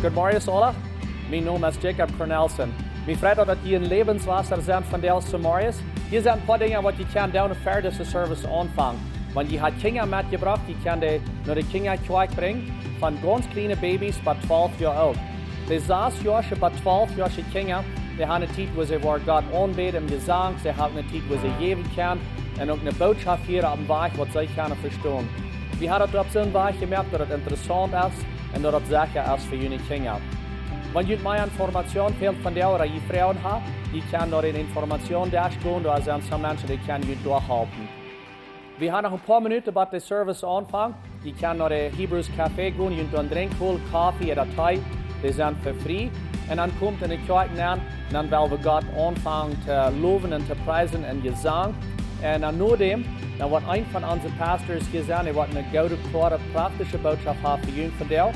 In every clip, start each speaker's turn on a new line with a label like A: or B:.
A: Goedemorgen alle. Mijn naam is Jacob Cornelsen. Mijn vrienden dat je een levenswasser zijn van deze morgens. Hier zijn een paar dingen wat je kan doen voor deze service aanvangen. Want je had kinderen metgebracht, je kan die naar de kinderkerk brengen. Van ganz kleine baby's tot 12 jaar oud. De 6-jarige tot 12-jarige kinderen, die hebben een tijd waar ze voor God aanbeden en gezang. Ze hebben een tijd waar ze geven kunnen. En ook een boodschap hier op de weg wat zij kunnen verstaan. We hebben het op zo'n weg gemerkt dat het interessant is en dat het zeker is voor jullie kinderen. Wanneer je meer informatie wilt van jou dat je vrouwen hebt, je kan naar een informationsdash gaan, daar zijn sommige mensen die kunnen je doorhelpen. We hebben nog een paar minuten bij de service aanvangen. Je kan naar de Hebrews Café gaan, je kunt drinken, koffie of thee, die zijn voor vrij. En dan komt in de kerk aan, en dan willen we God aanvangen te loven en te prijzen en gezang. En dan nadem, dan wordt een van onze pastors gezegd, hij wordt een goede, klare, praktische boodschap hebben voor jullie vandaag.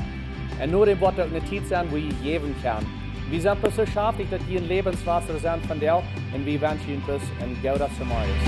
A: En nadem wordt ook een tijd zijn waar je geven kan. We zijn dus zo schaftig dat je een levenswasser zijn vandaag en we wensen jullie dus een goede Samaris.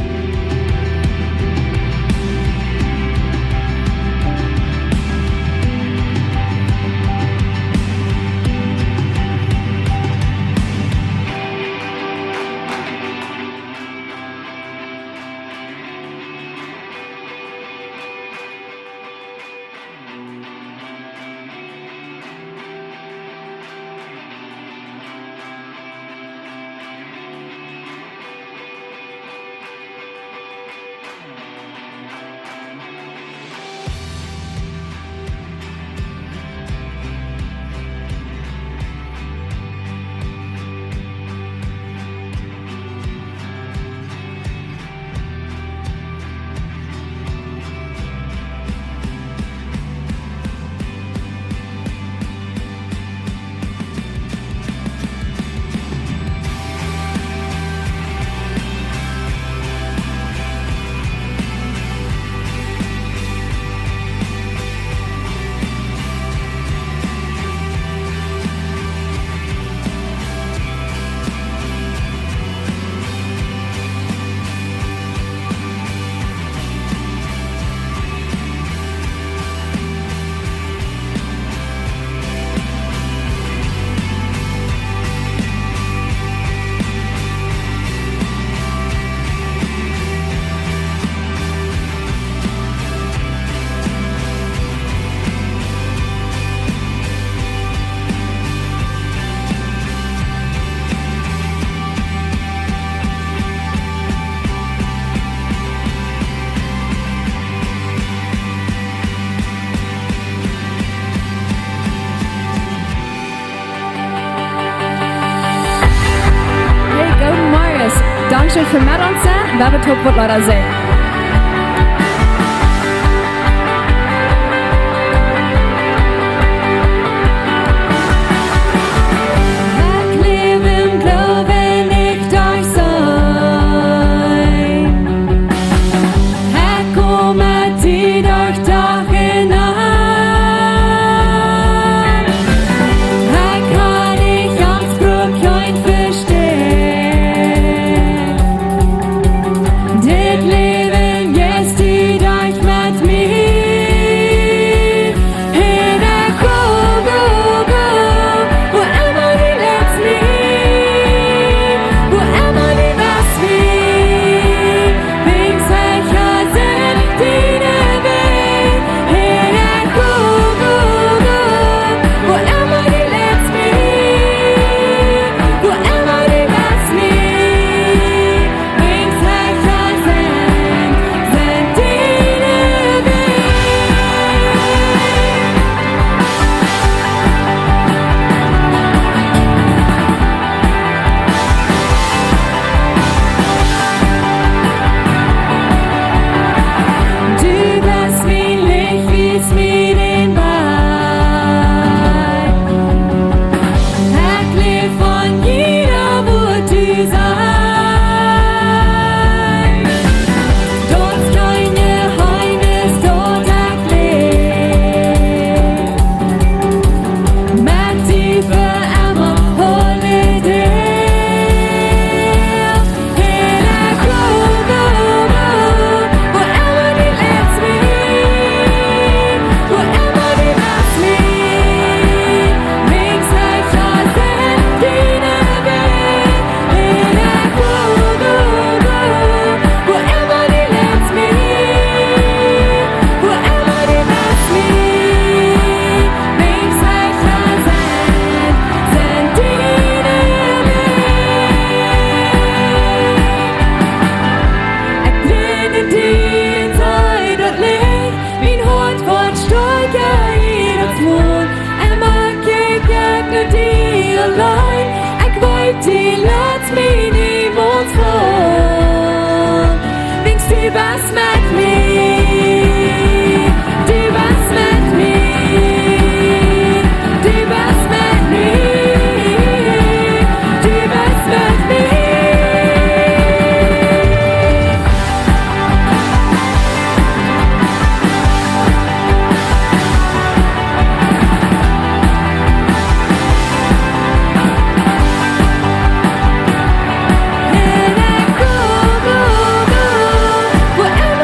B: Dankjewel voor met ons zijn. We hebben het op wat laten zien.
C: Live
B: allein. Ich weet, die laat mich niemals fallen. Wings, du bist mit mir. Du bist mit mir. Du bist mit mir. Du bist mit mir. And I go, go, go, wherever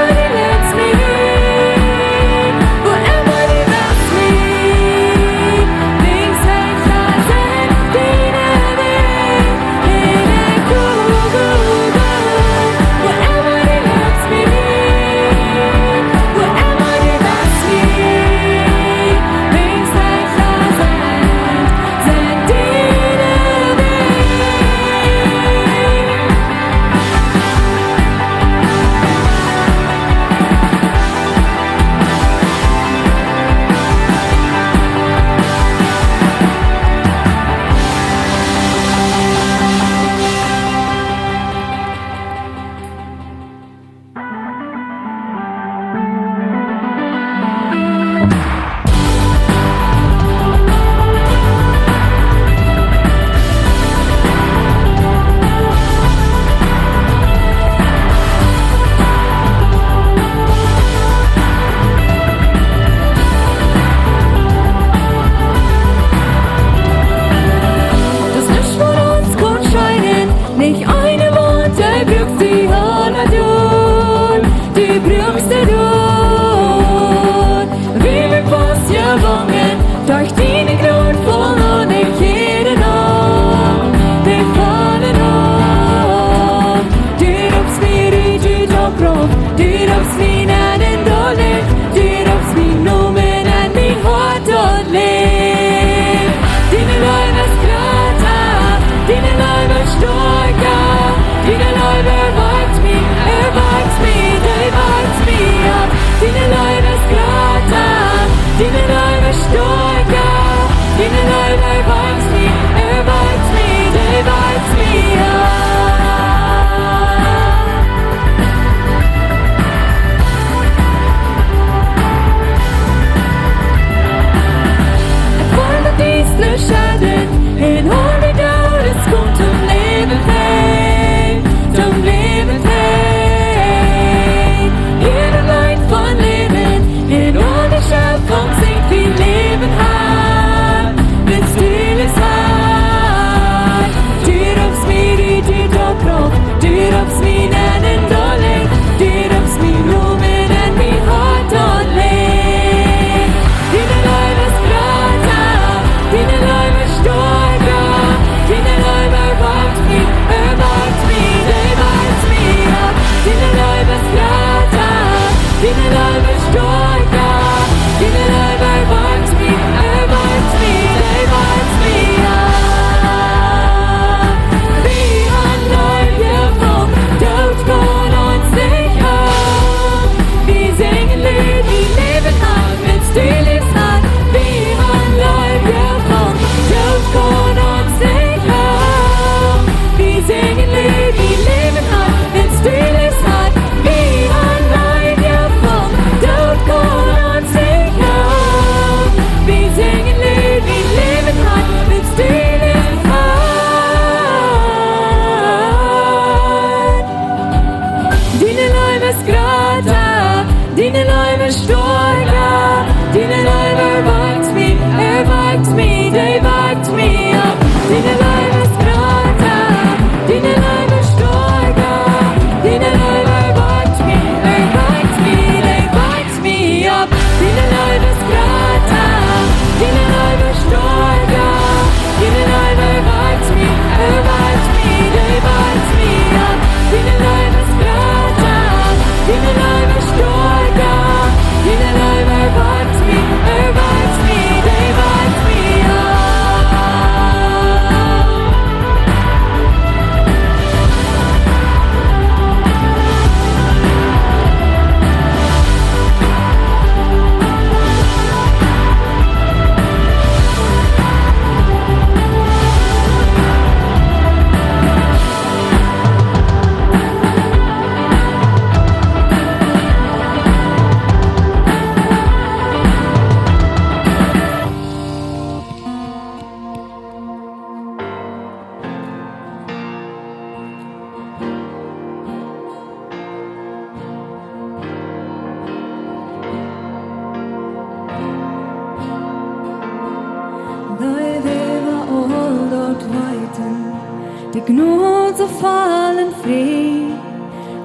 B: de gnod så fallen fri.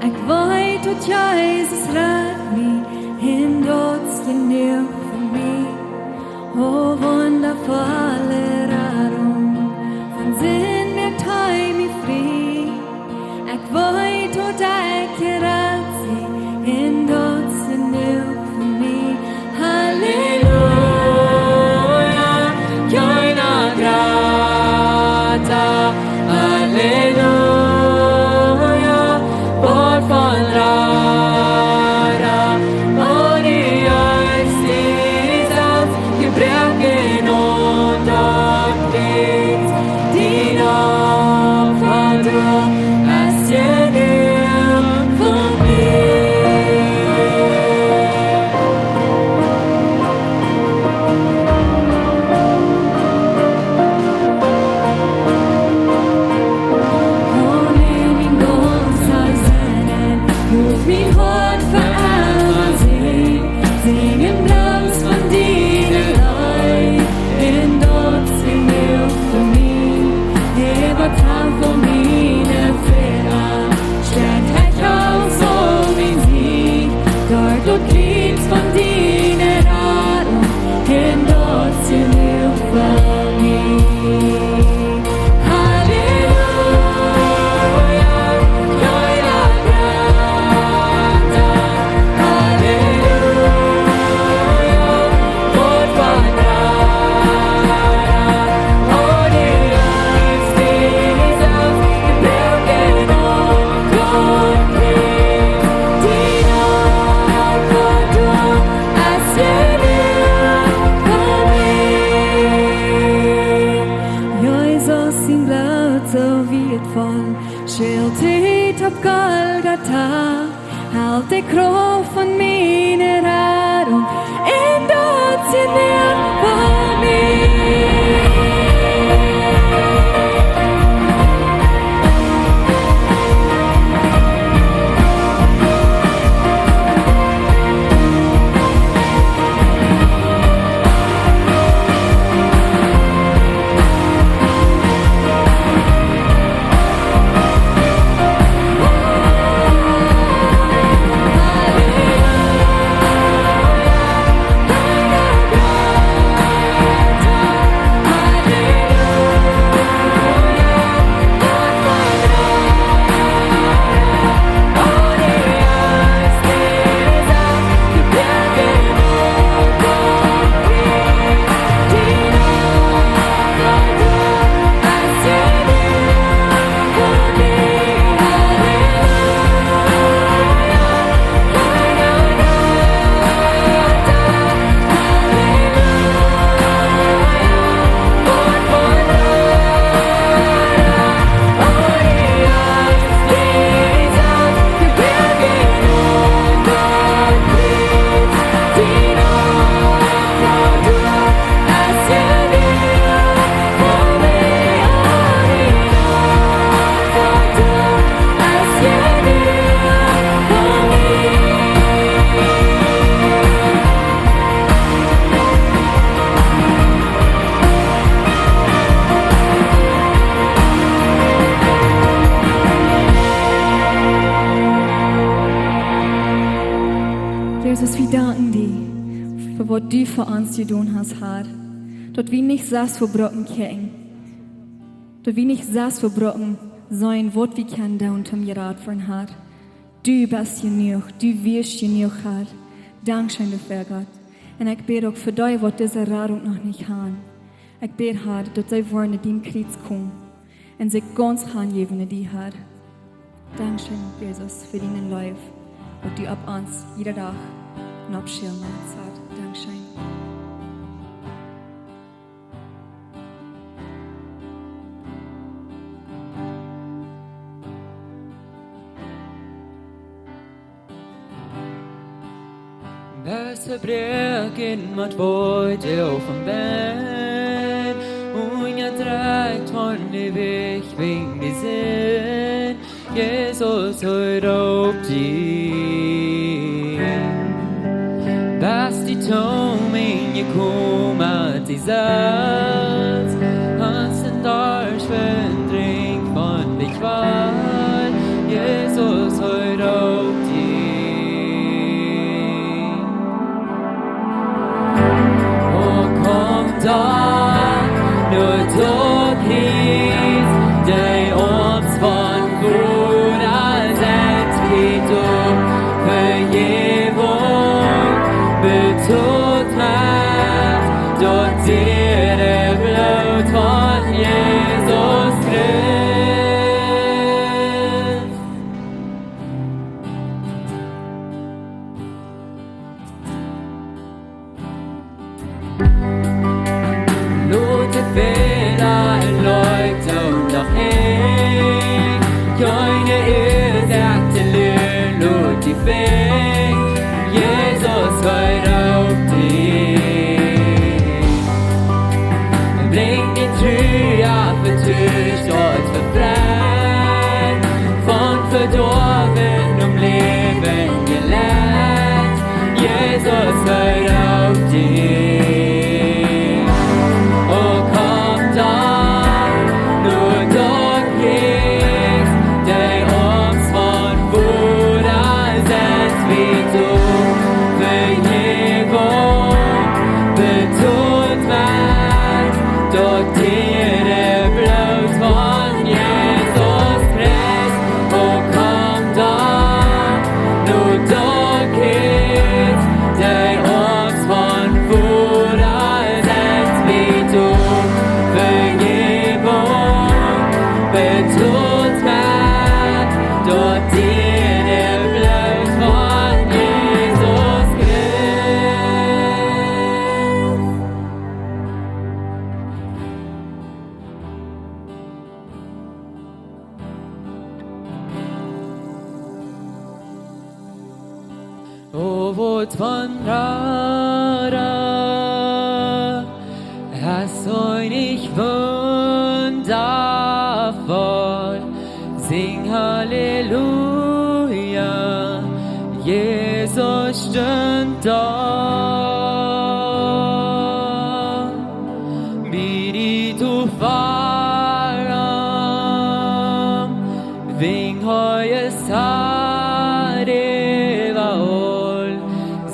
B: Ek weet tot Jesus red me, in dodste nieuw voor mij. O wondervolle Rettung, von Sinn mir teil mich frei. Ek weet tot ek gered sie, in dodste nieuw voor mij. Halleluja, joina grata, halleluja, bort von rara, och die Angst ist aus, gebrochen und abgeht, din Opfer du, es genug von Schildheid op Golgotha, haalt de kracht van mijn Rettung, en dat ze neer van mij. Jesus, wir danken dir für was du für uns getan hast, Herr. Dort wir nicht saß verbrochen kriegen. Dort wir nicht saß verbrochen sein, was wir können da unter mir Rat von Herr. Du bist genug, du wirst genug, Herr. Dankeschön dafür, Gott. Und ich bete auch für dich, was diese Rettung noch nicht haben. Ich bete, Herr, dass sie wollen in deinem Kreuz kommen und sich ganz hingeben in dir, Herr. Dankeschön, Jesus, für deinen Leib, was du ab uns jeden Tag noch abschirmen hast. Dankeschön.
C: Dessa breken mat voide van ben Unha dreit von de weg wegen de sin Jesus hör op dig Bast die tom in je koma till zat Hans en dars verdrink von nur dort hieß, der uns von Bruder sind, wie du Vergebung betont macht, dort dir der Blut von Jesus Christ. Låt ett bära en löjt upp och häng. Joine sagt en lön, låt dig fäng. Jesus hör upp dig. Bring din tröja för tyst och förfärd. Från fördoven om leven gelät. Jesus hör upp dig. O vårt vandrare, hast euch nicht wundervoll, sing Halleluja, Jesus stund da, wie du fahren, wing heues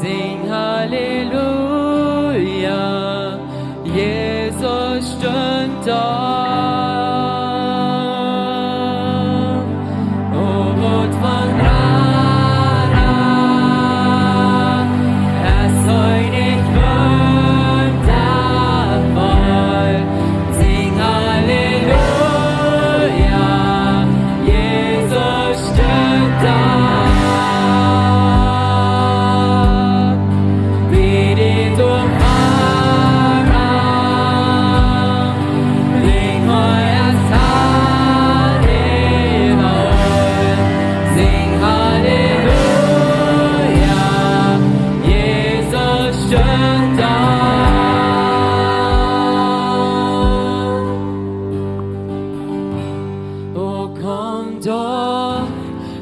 C: sing Halleluja, Jesus stund da. O vårt vandrare, hast euch nicht wundervoll, sing Halleluja, Jesus stund da.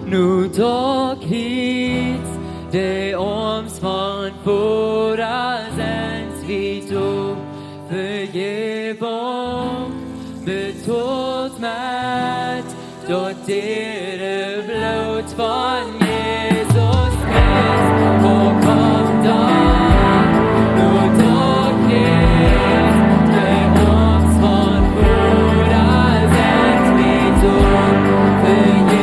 C: Nu doch hit, det oms von Vorasens wie du Vergebung betont mit, dort der Blut von Jesus Christ, wo kommt da? Nu doch hit, det oms von Vorasens wie du Vergebung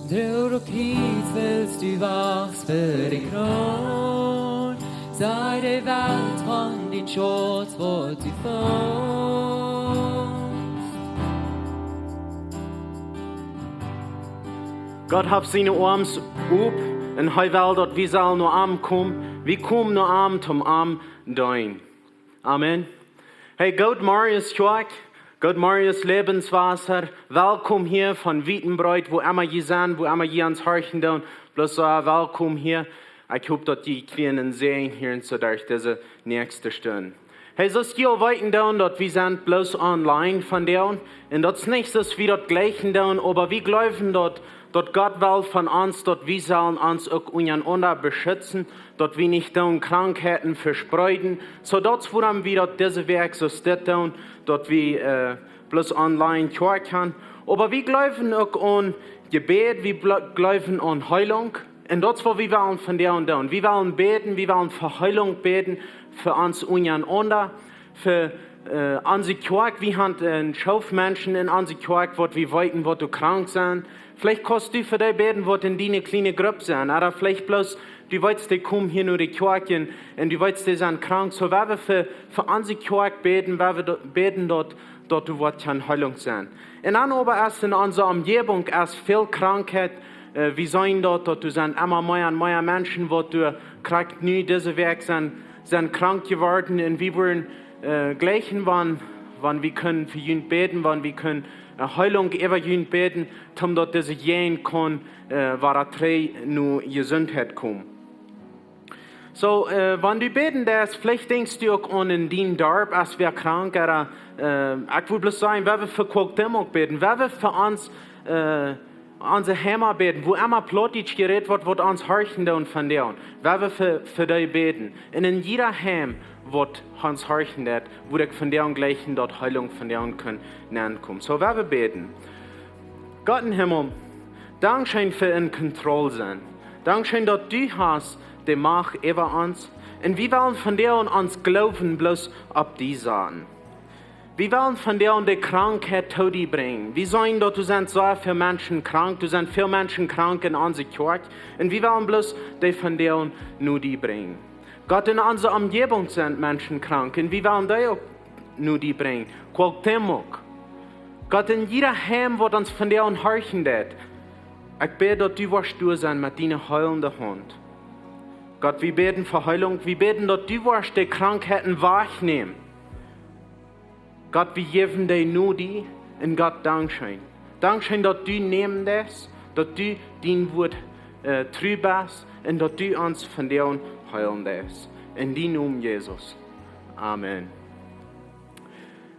C: Du hit willst du wachst für den Kron, sei der Welt von den Schutz, wo du wohnst.
D: Gott hab seine Arms up und hij will dat wir sollen nur arm kommen, wir kommen nur arm zum arm dein. Amen. Hey, Gott Marius Schwack, Gott Marius Lebenswasser, willkommen hier von Wittenbreut, wo immer je sind, wo immer je ans Horchen tun. Bloß so, willkommen hier. Ich hoffe, dass die Quellen sehen hier und so durch diese nächste Stunde. Hey, so ist hier weiten tun, dass wir sind bloß online von denen. Und das ist nicht, dass wir das Gleiche tun, aber wir glauben, dass Gott will von uns, dass wir sollen uns auch untereinander beschützen, dass wir nicht tun Krankheiten verspreiten. So das, woran wir diese Werk so tun, dass wir bloß online hören können. Aber wir glauben auch an Gebet, wir glauben an Heilung. Und das, was wir wollen von der und tun. Wir wollen beten, wir wollen für Heilung beten, für uns untereinander, für unsere Kirche. Wir haben einen Schaufmenschen in unserer Kirche, wo wir weiten, wo du krank sind. Vielleicht kannst du für dich beten, wo in deine kleine Gruppe sind. Oder vielleicht bloß, du weißt, die kommen hier nur die Kirche und du weißt, die sind krank. So, wenn wir für unsere Kirche beten, wenn wir beten, dort du wirst Heilung sein. Und dann aber erst in unserer Umgebung erst viel Krankheit. Wir sehen dort, dass du sind immer mehr und mehr Menschen, wo du kriegst nie diese Werk sind krank geworden und wir wollen gleichen, wann wir können für ihn beten, wann wir können Heilung über ihn beten, damit diese jenen kann, war drei nur Gesundheit kommen. So, wenn du beten darfst, vielleicht denkst du auch an den Dorf, als wir krank oder ich will bloß sagen, wer wir für Quokdemok beten, wer wir für uns unsere Hämmer beten, wo immer plötzlich geredet wird uns horchen und von der. Wer wir für dich beten. Und in jeder Heim wird uns horchen, wo ich von der und gleichen dort Heilung von der und können nennen kommen. So, wer wir beten. Gott im Himmel, Dankeschön für in Kontrolle sein. Dankeschön, dass du hast die Macht über uns. Und wir wollen von der und uns glauben, bloß ab die Sachen. Wir wollen von der und die Krankheit zu dir bringen. Wir sagen, dass du sind so viele Menschen krank, du sind viele Menschen krank in unserer Kirche. Und wir wollen bloß die von der und nur die bringen. Gott, in unserer Umgebung sind Menschen krank und wir wollen die auch nur die bringen. Qualtemok. Gott, in jeder Heim wird uns von der und horchen wird. Ich bete, dass du wirst du sein mit deiner heilenden Hand. Gott, wir beten für Heilung, wir beten, dass du wirst die Krankheiten wahrnehmen. Gott, wir geben dir nur die und Gott, Dankeschön. Dankeschön, dass du nehmen das, dass du dein Wort treu bist und dass du uns von dir und heilen das. In deinem Namen, Jesus. Amen.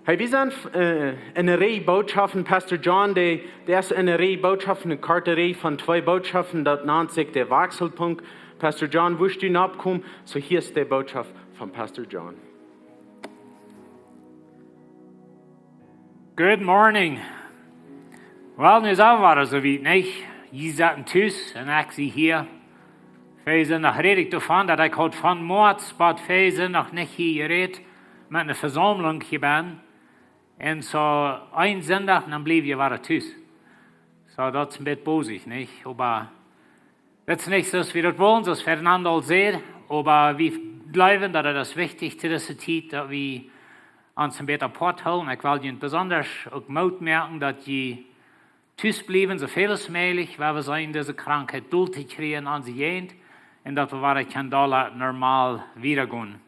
D: Hey, wir sind in einer Reihe Botschaften. Pastor John, der ist in einer Reihe Botschaften, eine Karterie von 2 Botschaften, das nennt sich der Wechselpunkt. Pastor John, wirst du abkommen? So hier ist die Botschaft von Pastor John.
E: Good morning. Wel, nu zijn we er zoiets niet. Je zit thuis en ik zie hier. Wij zijn nog redelijk ervan dat ik had van maart, maar wij zijn nog niet hier gereed met een verzameling ben. En zo, een zondag, dan blijf je weer thuis. So, dat is een beetje bozig, niet? Maar dat is niet zoals we dat willen, zoals Fernando al zei. Maar we blijven dat het is wichtig te deze tijd, dat we ons een beetje apart houden. Ik wil je besonders ook moed merken dat je thuis blijven, zoveel als mogelijk, waar we zijn deze krankheid doel te krijgen aan ze jeend. En dat we waar ik kan daar normaal weer gaan.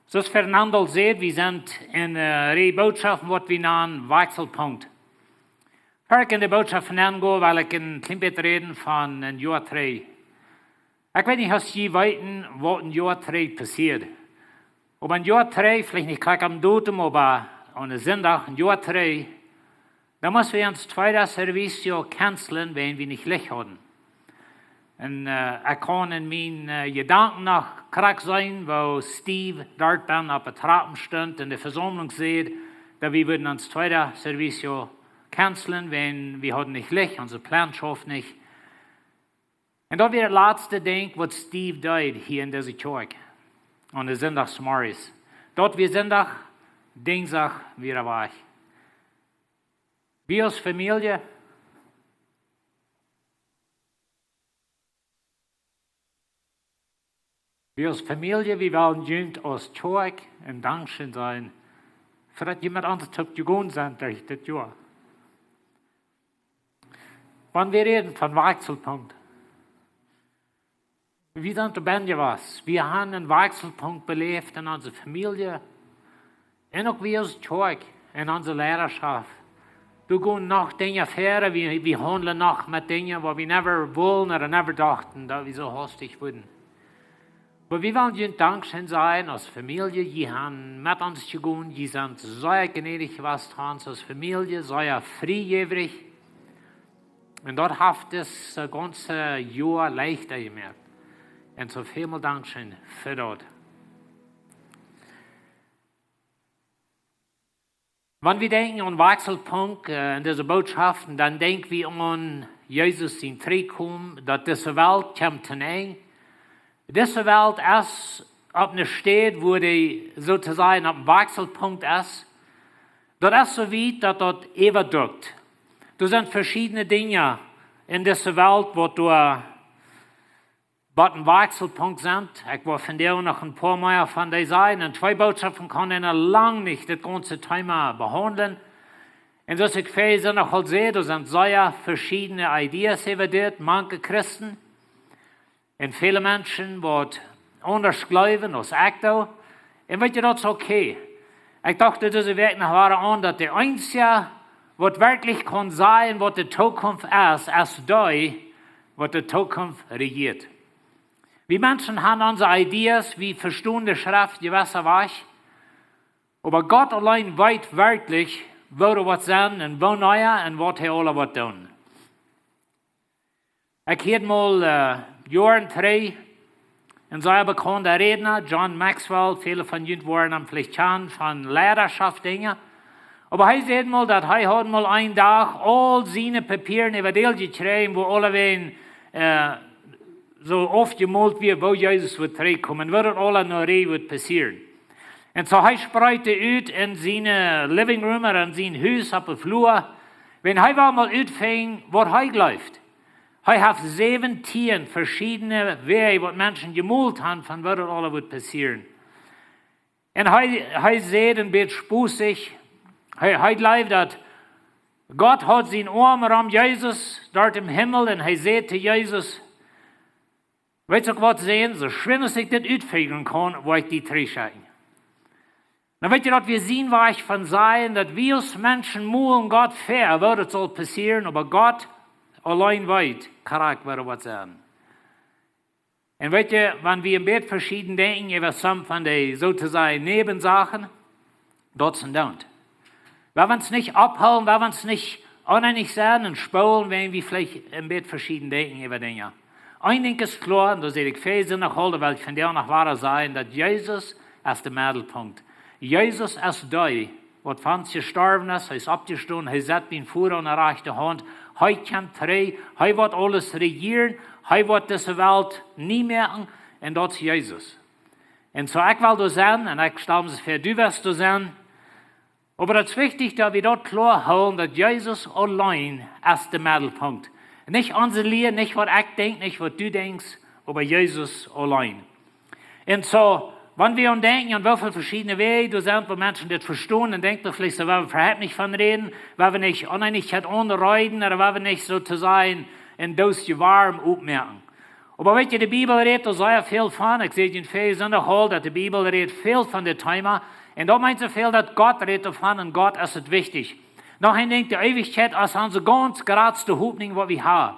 E: Zoals Fernando zei, we zijn in de boodschap wat we noemen Wechselpunkt. Waar ik in de boodschap van aangaan, wil ik een klein beetje reden van een jaar 3. Ik weet niet of je weten wat een jaar 3 passiert. Op een jaar 3, vielleicht niet gleich am Datum, maar aan een zondag, een jaar 3, dan moesten we ons tweede servicio cancelen, wenn we niet licht hadden. En ik kan in mijn gedanken nog krak zijn, waar Steve dort ben op het trappen stond en de verzameling zei, dat we würden ons tweede servicio cancelen, wenn we hadden niet licht, onze plan schafft niet. En dat weer het laatste ding wat Steve deed hier in deze kerk. Aan de zondagsmorgens. Dat we zondag, dinsdag weer weg. We als familie, we willen junt als kerk en dankzij zijn, voor dat je met ons op gegaan bent durch dit jaar. Wanneer we reden van Wechselpunkt, we zijn ben je was. We hebben een Wechselpunkt beleefd in onze familie. En ook we als kerk in unserer Lehrerschaft. Du gehen noch Dinge fähren, wir handeln noch mit Dingen, wo wir never wollen oder never dachten, dass wir so hastig wurden. Aber wir wollen Ihnen Dankeschön sein als Familie, die haben mit uns gegangen, die sind sehr gnädig was dran als Familie, sehr friedlich. Und dort hat es das ganze Jahr leichter gemerkt. Und so vielmal Dankeschön für das. Wenn wir denken an Wechselpunkt in dieser Botschaften, dann denken wir an Jesus in Trikum, dass diese Welt kommt hinein. Diese Welt ist auf einer Stadt, wo die sozusagen auf dem Wechselpunkt ist. Das ist so weit, dass dort überdrückt. Da sind verschiedene Dinge in dieser Welt, wo du ein Wechselpunkt sind. Ich will von dir noch ein paar Mal von dir sagen. Und 2 Botschaften kann ich lang nicht das ganze Thema behandeln. Und das ich viel noch halt sehe, da sind sehr verschiedene Ideen über das, manche Christen. Und viele Menschen, die anders glauben als ich da. Und weißt du, das ist okay. Ich dachte, das wirklich war an, dass der Einzige, was wirklich kann sein, was die Zukunft ist da, was die Zukunft regiert. Wir Menschen haben unsere Ideen, wir verstehen die Schrift gewisserweise. Aber Gott allein weiß wirklich, wo er was sein und wo neuer und was er alle was tun. Ich hörte mal Jahren 3 ein sehr bekannter Redner, John Maxwell, viele von Ihnen waren am vielleicht kennen, von Lehrerschaft Dinge. Aber er sagt mal, dass er hat mal einen Tag all seine Papiere über die geschrieben, wo alle wen so oft gemalt wird, wo Jesus wird zurückkommen, wird alle noch wird passieren. Und so er spreite ut in seine Living Room oder in sein Haus auf dem Flur, wenn er mal utfing, was er glaubt. Er hat 17 verschiedene Wege, was Menschen gemalt haben, von was alles wird passieren. Und er sieht ein bisschen spußig, er glaubt, dass Gott hat seinen Arm um Jesus dort im Himmel und er sieht zu Jesus, weißt du was sehen, so schön, dass ich das ausfegen kann, wo ich die treinschauen. Dann weißt du, dass wir sehen, was ich von sein, dass wir als Menschen muhen Gott fair, was das soll passieren, aber Gott allein weiß, kann was sagen. Und weißt du, wenn wir im Bett verschieden denken, über some von den sozusagen Nebensachen, dort sind don't. Wenn wir uns nicht abholen, wenn wir uns nicht uneinig sein und spulen, wenn wir vielleicht im Bett verschieden denken über Dinge. Ein Ding ist klar, und da sehe ich viel Sinn nach Holder, weil ich von der noch wahr sein, dass Jesus ist der Mittelpunkt. Jesus ist da, was von uns gestorben ist, er ist abgestanden, er setzt ihn vor an der rechten Hand, er kann drehen, er wird alles regieren, er wird diese Welt nie merken, und das ist Jesus. Und so ich will da sein, und ich stelle mir vor, du wirst da sein, aber es ist wichtig, dass wir dort klar haben, dass Jesus allein ist der Mittelpunkt. Nicht unsere Lehre, nicht was ich denke, nicht was du denkst, aber Jesus allein. Und so, wenn wir denken, an wie viele verschiedene Wege du sind, wo Menschen das verstehen, dann denkt man vielleicht, so, weil wir überhaupt nicht von reden, weil wir nicht Uneinigkeit unterreiten, oder weil wir nicht sozusagen in das warm aufmerken. Aber wenn die Bibel redet, da sehr viel von, ich sehe in vielen Sünderhall, dass die Bibel redet viel von dem Thema, und da meint so viel, dass Gott redet davon, und Gott ist es wichtig. Noch ein Ding, die Ewigkeit ist unser ganz geradste Hoffnung, was wir haben.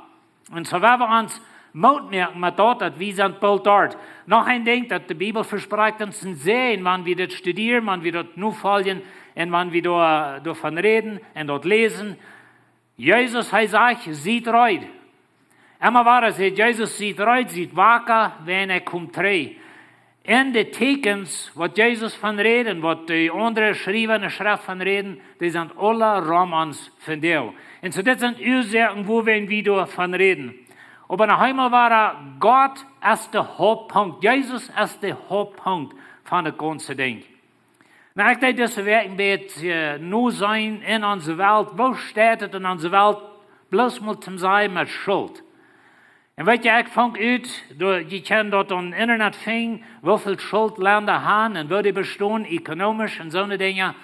E: Und so werden wir uns Mut merken mit dort, dass wir sind bald dort. Noch ein Ding, dass die Bibel verspricht uns zu sehen, wenn wir das studieren, wenn wir dort nur folgen und wenn wir davon reden und dort lesen. Jesus, er sagt, sieht reut. Immer war es, Jesus sieht reut, sieht wacker, wenn er kommt rein. In den Tekens, was Jesus von reden, was die andere geschriebene Schrift von reden, die sind alle Romans von dir. Und so das sind Ursachen, wo wir davon reden. Aber noch einmal war Gott ist der Hauptpunkt. Jesus ist der Hauptpunkt von dem ganzen Ding. Na, ich denke, das wird nur sein in unserer Welt. Wo steht es in unserer Welt? Bloß mal zum Sein mit Schuld. Und weet je, ich fange uit, je kan dort op het internet vinden, hoeveel Schuldländer haben und wo die bestehen, ökonomisch und so eine Dinge.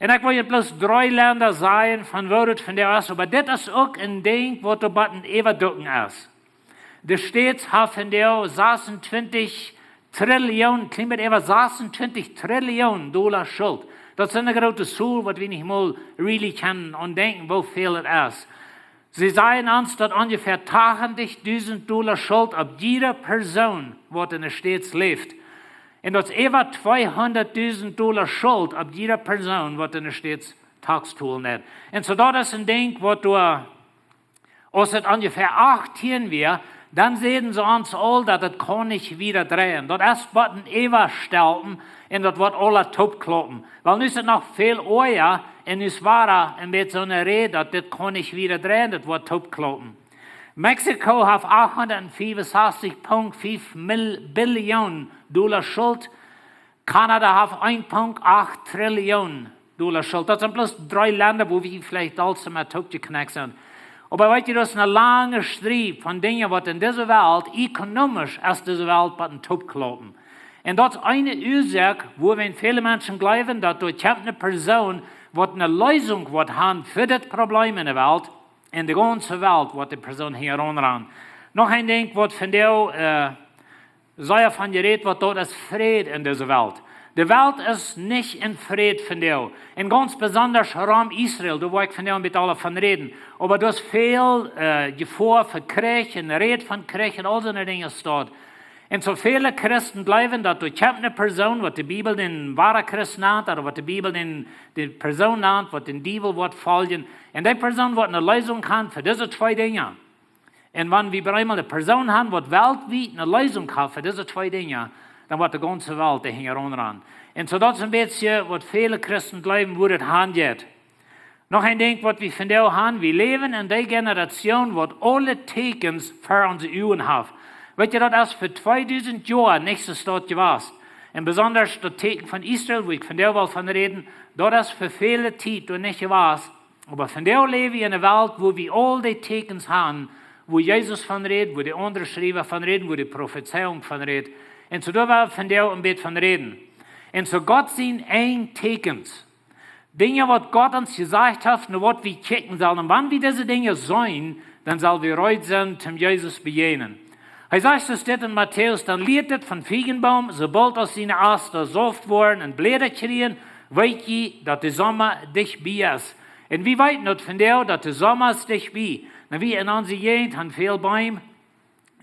E: Und ich will jetzt bloß 3 Länder sagen, von wo das von der ist, aber das ist auch ein Ding, was da bei den Überdrücken ist. Der Staats hat von der 26 Trillionen, klingt mit über 26 Trillionen Dollar Schuld. Dat is een grote soel, wat we niet mal really kennen und denken, wo viel het is. Sie sagen uns, dass ungefähr $80.000 Schuld auf jeder Person, die in der Stadt lebt. Und das ist über $200.000 Schuld auf jeder Person, die in der Stadt Tagstool hat. Und so das ist ein Ding, was du, als es ungefähr 18 wäre, dann sehen sie uns all, dass das kann nicht wieder drehen. Das ist was ein Ewa-Stelten und das wird alle topkloppen. Weil nu ist es noch viel eher und es war ein bisschen so eine Rede, dass das kann nicht wieder drehen, das wird topkloppen. Mexiko hat $865,5 Billionen Schuld. Kanada hat $1,8 Trillionen Schuld. Das sind bloß 3 Länder, wo wir vielleicht alles mehr topgeknackt sind. Aber weißt du, das ist eine lange Streit von Dingen, was in dieser Welt, ökonomisch aus dieser Welt, was in Top kloppen. Und das ist eine Ursache, wo wenn viele Menschen glauben, dass durch eine Person, was eine Lösung haben für das Problem in der Welt, in der ganzen Welt, was die Person hier anran. Noch ein Ding, was von der, sei von geredet, was dort ist Frieden in dieser Welt. Die Welt ist nicht in Frieden von dir. Und ganz besonders Raum Israel, da wo ich von dir mit allen von reden. Aber das viel Gefahr für Krieg und Red von Krieg und all so eine Dinge steht. Und so viele Christen glauben, dass durch eine Person, was die Bibel den wahren Christ nennt, oder was die Bibel die Person nennt, was den Teufel wird folgen. Und die Person wird eine Lösung haben für diese 2 Dinge. Und wenn wir einmal eine Person haben, die weltweit eine Lösung hat für diese 2 Dinge, dann wird die ganze Welt die hängen ran. Und so das ist ein bisschen, was viele Christen glauben, wo das handelt. Noch ein Ding, was wir von der haben, wir leben in der Generation, wo alle Tekens für unsere Augen haben. Weißt du, das ist für 2000 Jahre nicht so dort gewesen. Und besonders das Teken von Israel, wo ich von der Welt von reden, das ist für viele Zeit nicht gewesen. Aber von der leben wir in einer Welt, wo wir all die Tekens haben, wo Jesus von redet, wo die anderen Schreiber von reden, wo die Prophezeiung von redet. Und so da wir von der ein bisschen von reden. Und so Gott sind ein Tekens. Dinge, was Gott uns gesagt hat, und was wir checken sollen. Und wenn wir diese Dinge sehen, dann sollen wir heute sein, zum Jesus begegnen. Er sagt, das steht in Matthäus, dann lehrt es von Feigenbaum, sobald aus seine Äste soft worden und Blätter kriegen, weiß je, dass der Sommer dich bei ist. Und wie weit nicht von der, dass der Sommer ist dich bei? Na, wie in unserer Gegend haben viele Bäume.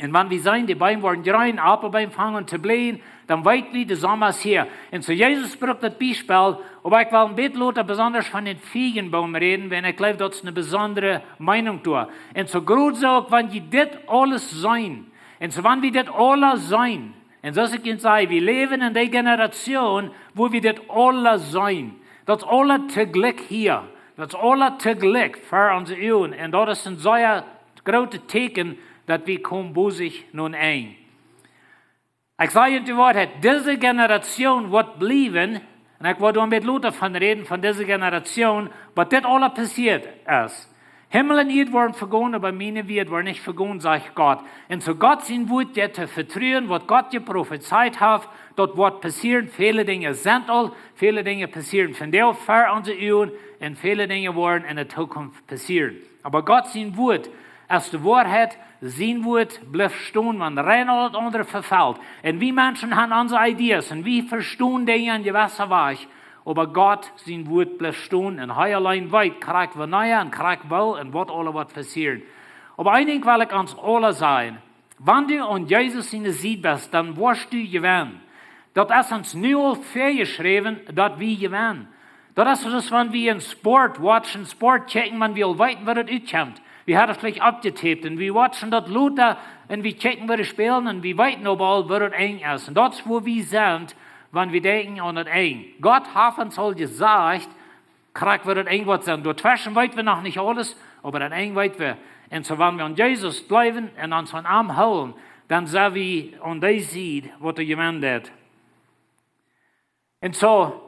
E: Und wenn wir sehen, die Bäume werden grün, Apfelbäume fangen zu blühen, dann weit wie der Sommer ist hier. Und so Jesus braucht das Beispiel, aber ich will ein bisschen besonders von den Feigenbaum reden, wenn ich glaube, das ist eine besondere Meinung tue. Und so gut so, wenn die das alles sehen, und so wenn wir das alle sehen, und so ich Ihnen sage, wir leben in der Generation, wo wir das alle sehen. Das ist alle zugleich hier. Das ist alle zugleich für unsere Augen. Und das ist ein sehr großes Teken, dass wir kommen busig nun ein. Ich sage Ihnen die Wahrheit, diese Generation wird bleiben, und ich wollte mit Luther von reden, von dieser Generation, was das alles passiert ist. Himmel und Erde waren vergangen, aber meine Welt war nicht vergangen, sagt Gott. Und so Gott sein Wort, der zu vertrauen, was Gott dir prophezeit hat, dort wird passieren. Viele Dinge sind all, viele Dinge passieren von der für unsere Augen, und viele Dinge werden in der Zukunft passieren. Aber Gott sein Wort, als die Wahrheit, sein Wort bleibt stehen, wenn rein alles andere verfällt. Und wir Menschen haben unsere Ideen, und wir verstehen Dinge in gewisser Weise. Aber Gott, sein Wort bleibt stehen, und er allein weit, kriegt wir neu und kriegt wohl, und was alles wird passieren. Aber einiges will ich uns alle sagen. Wenn du an Jesus in der Sieg bist, dann wirst du gewinnen. Das ist uns nur vorgeschrieben, dass wir gewinnen. Das ist das, wenn wir in Sport watchen, Sport checken, man will weiten, was das auskommt. Wir haben es vielleicht abgetippt, und wir watchen das Luther, und wir checken, was das spielen, und wir weiten aber, was das eng ist. Und das ist, wo wir sind, wenn wir denken an das eng. Gott hat uns all gesagt, kriegt wir das eng was sein. Dazwischen weit wir noch nicht alles, aber das eng weit wir. Und so, wenn wir an Jesus bleiben und uns von Arm holen, dann sehen wir an der Seite, was er gemeint hat. Und so,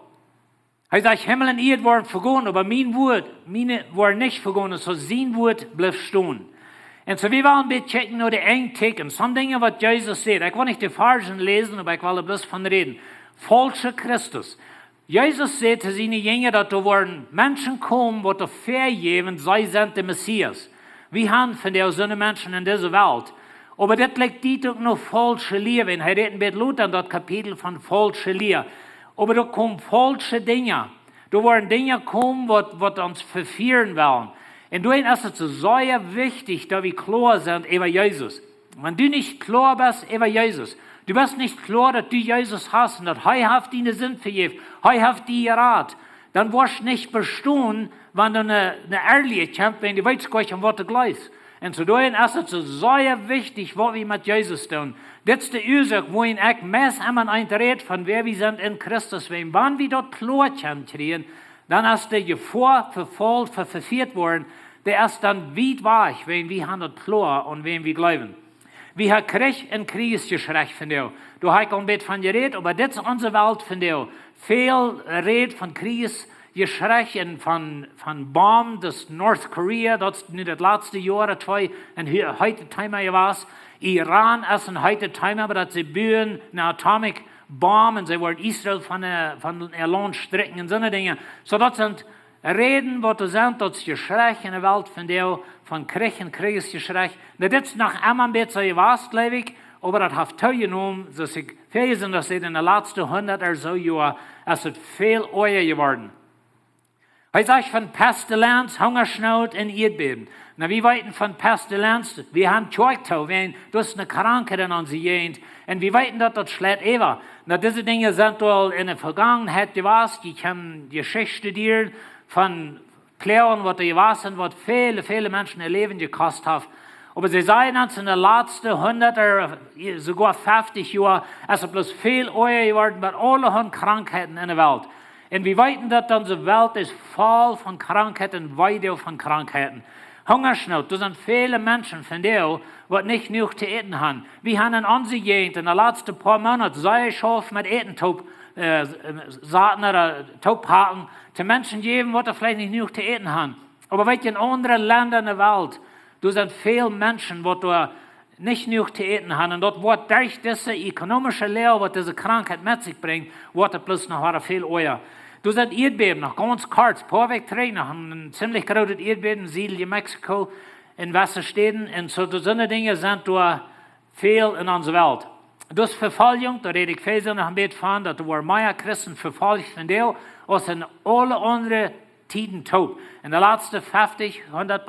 E: er sagt, Himmel und Erde waren vergangen, aber meine waren nicht vergangen, so sein Wort bleibt stehen. Und so, wir wollen ein bisschen checken, nur die engen Ticken. So Dinge, was Jesus sagt. Ich will nicht die Versen lesen, aber ich will bloß von reden. Falscher Christus. Jesus sagt zu seinen Jüngern, dass da waren Menschen kommen, die da vergeben, sie sind der Messias. Wir haben von der so Menschen in dieser Welt. Aber das liegt die doch noch falsche Lehre. Er redet mit Luther in das Kapitel von falsche Lehre. Aber da kommen falsche Dinge. Da waren Dinge kommen, was uns verführen wollen. Und dahin ist es so sehr wichtig, dass wir klar sind über Jesus. Wenn du nicht klar bist über Jesus, du bist nicht klar, dass du Jesus hast und dass er hat deine Sinn vergeben, er hat dir Rat, dann wirst du nicht bestehen, wenn du eine ehrliche Kämpfe, wenn du weißt, was du gleich. Und so dahin ist es so sehr wichtig, was wir mit Jesus tun. Das ist die Ursache, wo ich meist einmal eintritt, von wer wir sind in Christus. Wenn wir dort klar kriegen, dann ist der Gefahr verfolgt, verführt worden, der ist dann weit weg, wenn wir haben das klar und wenn wir glauben. Wir haben Krieg und Kriegsgeschrei von dir. Du hast ein bisschen von geredet, aber das ist unsere Welt von dir. Viel Red von Kriegsgeschrei und von Bomben, das Nordkorea, das ist nicht das letzte Jahr, 2, und heute Thema was. Iran ist ein heute Thema, aber das sie bauen eine Atomic Bomb und sie wollen Israel von der Land stricken und so eine Dinge. So das sind Reden, wo du sagst, das Geschrei in der Welt von dir, von Krieg und Kriegsgeschrei. Das ist nach einmal ein bisschen was, glaube ich, aber das hat zugenommen, dass ich felsen, dass in den letzten 100 oder so Jahren, es ist viel euer geworden. Ich sage von Pestilenz, Hungersnot und Erdbeben. Na, wir weiten von Pestilenz, wir haben Teuchtau, das ist eine Krankheit in unserer Gegend, und wir weiten, dass das schlägt immer. Na, diese Dinge sind wohl in der Vergangenheit gewesen, die können Geschichte studieren, von klären, was die gewesen, was viele Menschen ihr Leben gekostet haben. Aber sie sagen uns in den letzten 100 oder sogar 50 Jahren, es ist bloß viel euer geworden mit allen Krankheiten in der Welt. Und wir wissen, dass unsere Welt ist voll von Krankheiten, weit von Krankheiten. Hungersnot, das sind viele Menschen von denen, die nicht genug zu essen haben. Wir haben in unserer Gegend in den letzten paar Monaten sehr scharf mit Saaten oder Taubhaken zu Menschen geben, die vielleicht nicht genug zu essen haben. Aber weißt du, in anderen Ländern der Welt, da sind viele Menschen, die nicht genug zu essen haben. Und dort wird durch diese ökonomische Lehre, die diese Krankheit mit sich bringt, wird plötzlich noch viel euer. Du sind Erdbeben, noch ganz kurz, ein paar Wochen drei, noch ein ziemlich großes Erdbeben in Südlich Mexiko, in Wasserstädten. Und so eine Dinge sind da viel in unserer Welt. Das Verfolgung, da rede ich viel noch ein bisschen von, dass wir mehr Christen verfolgt von der, als in alle anderen Tiden taub. In den letzten 50 bis 100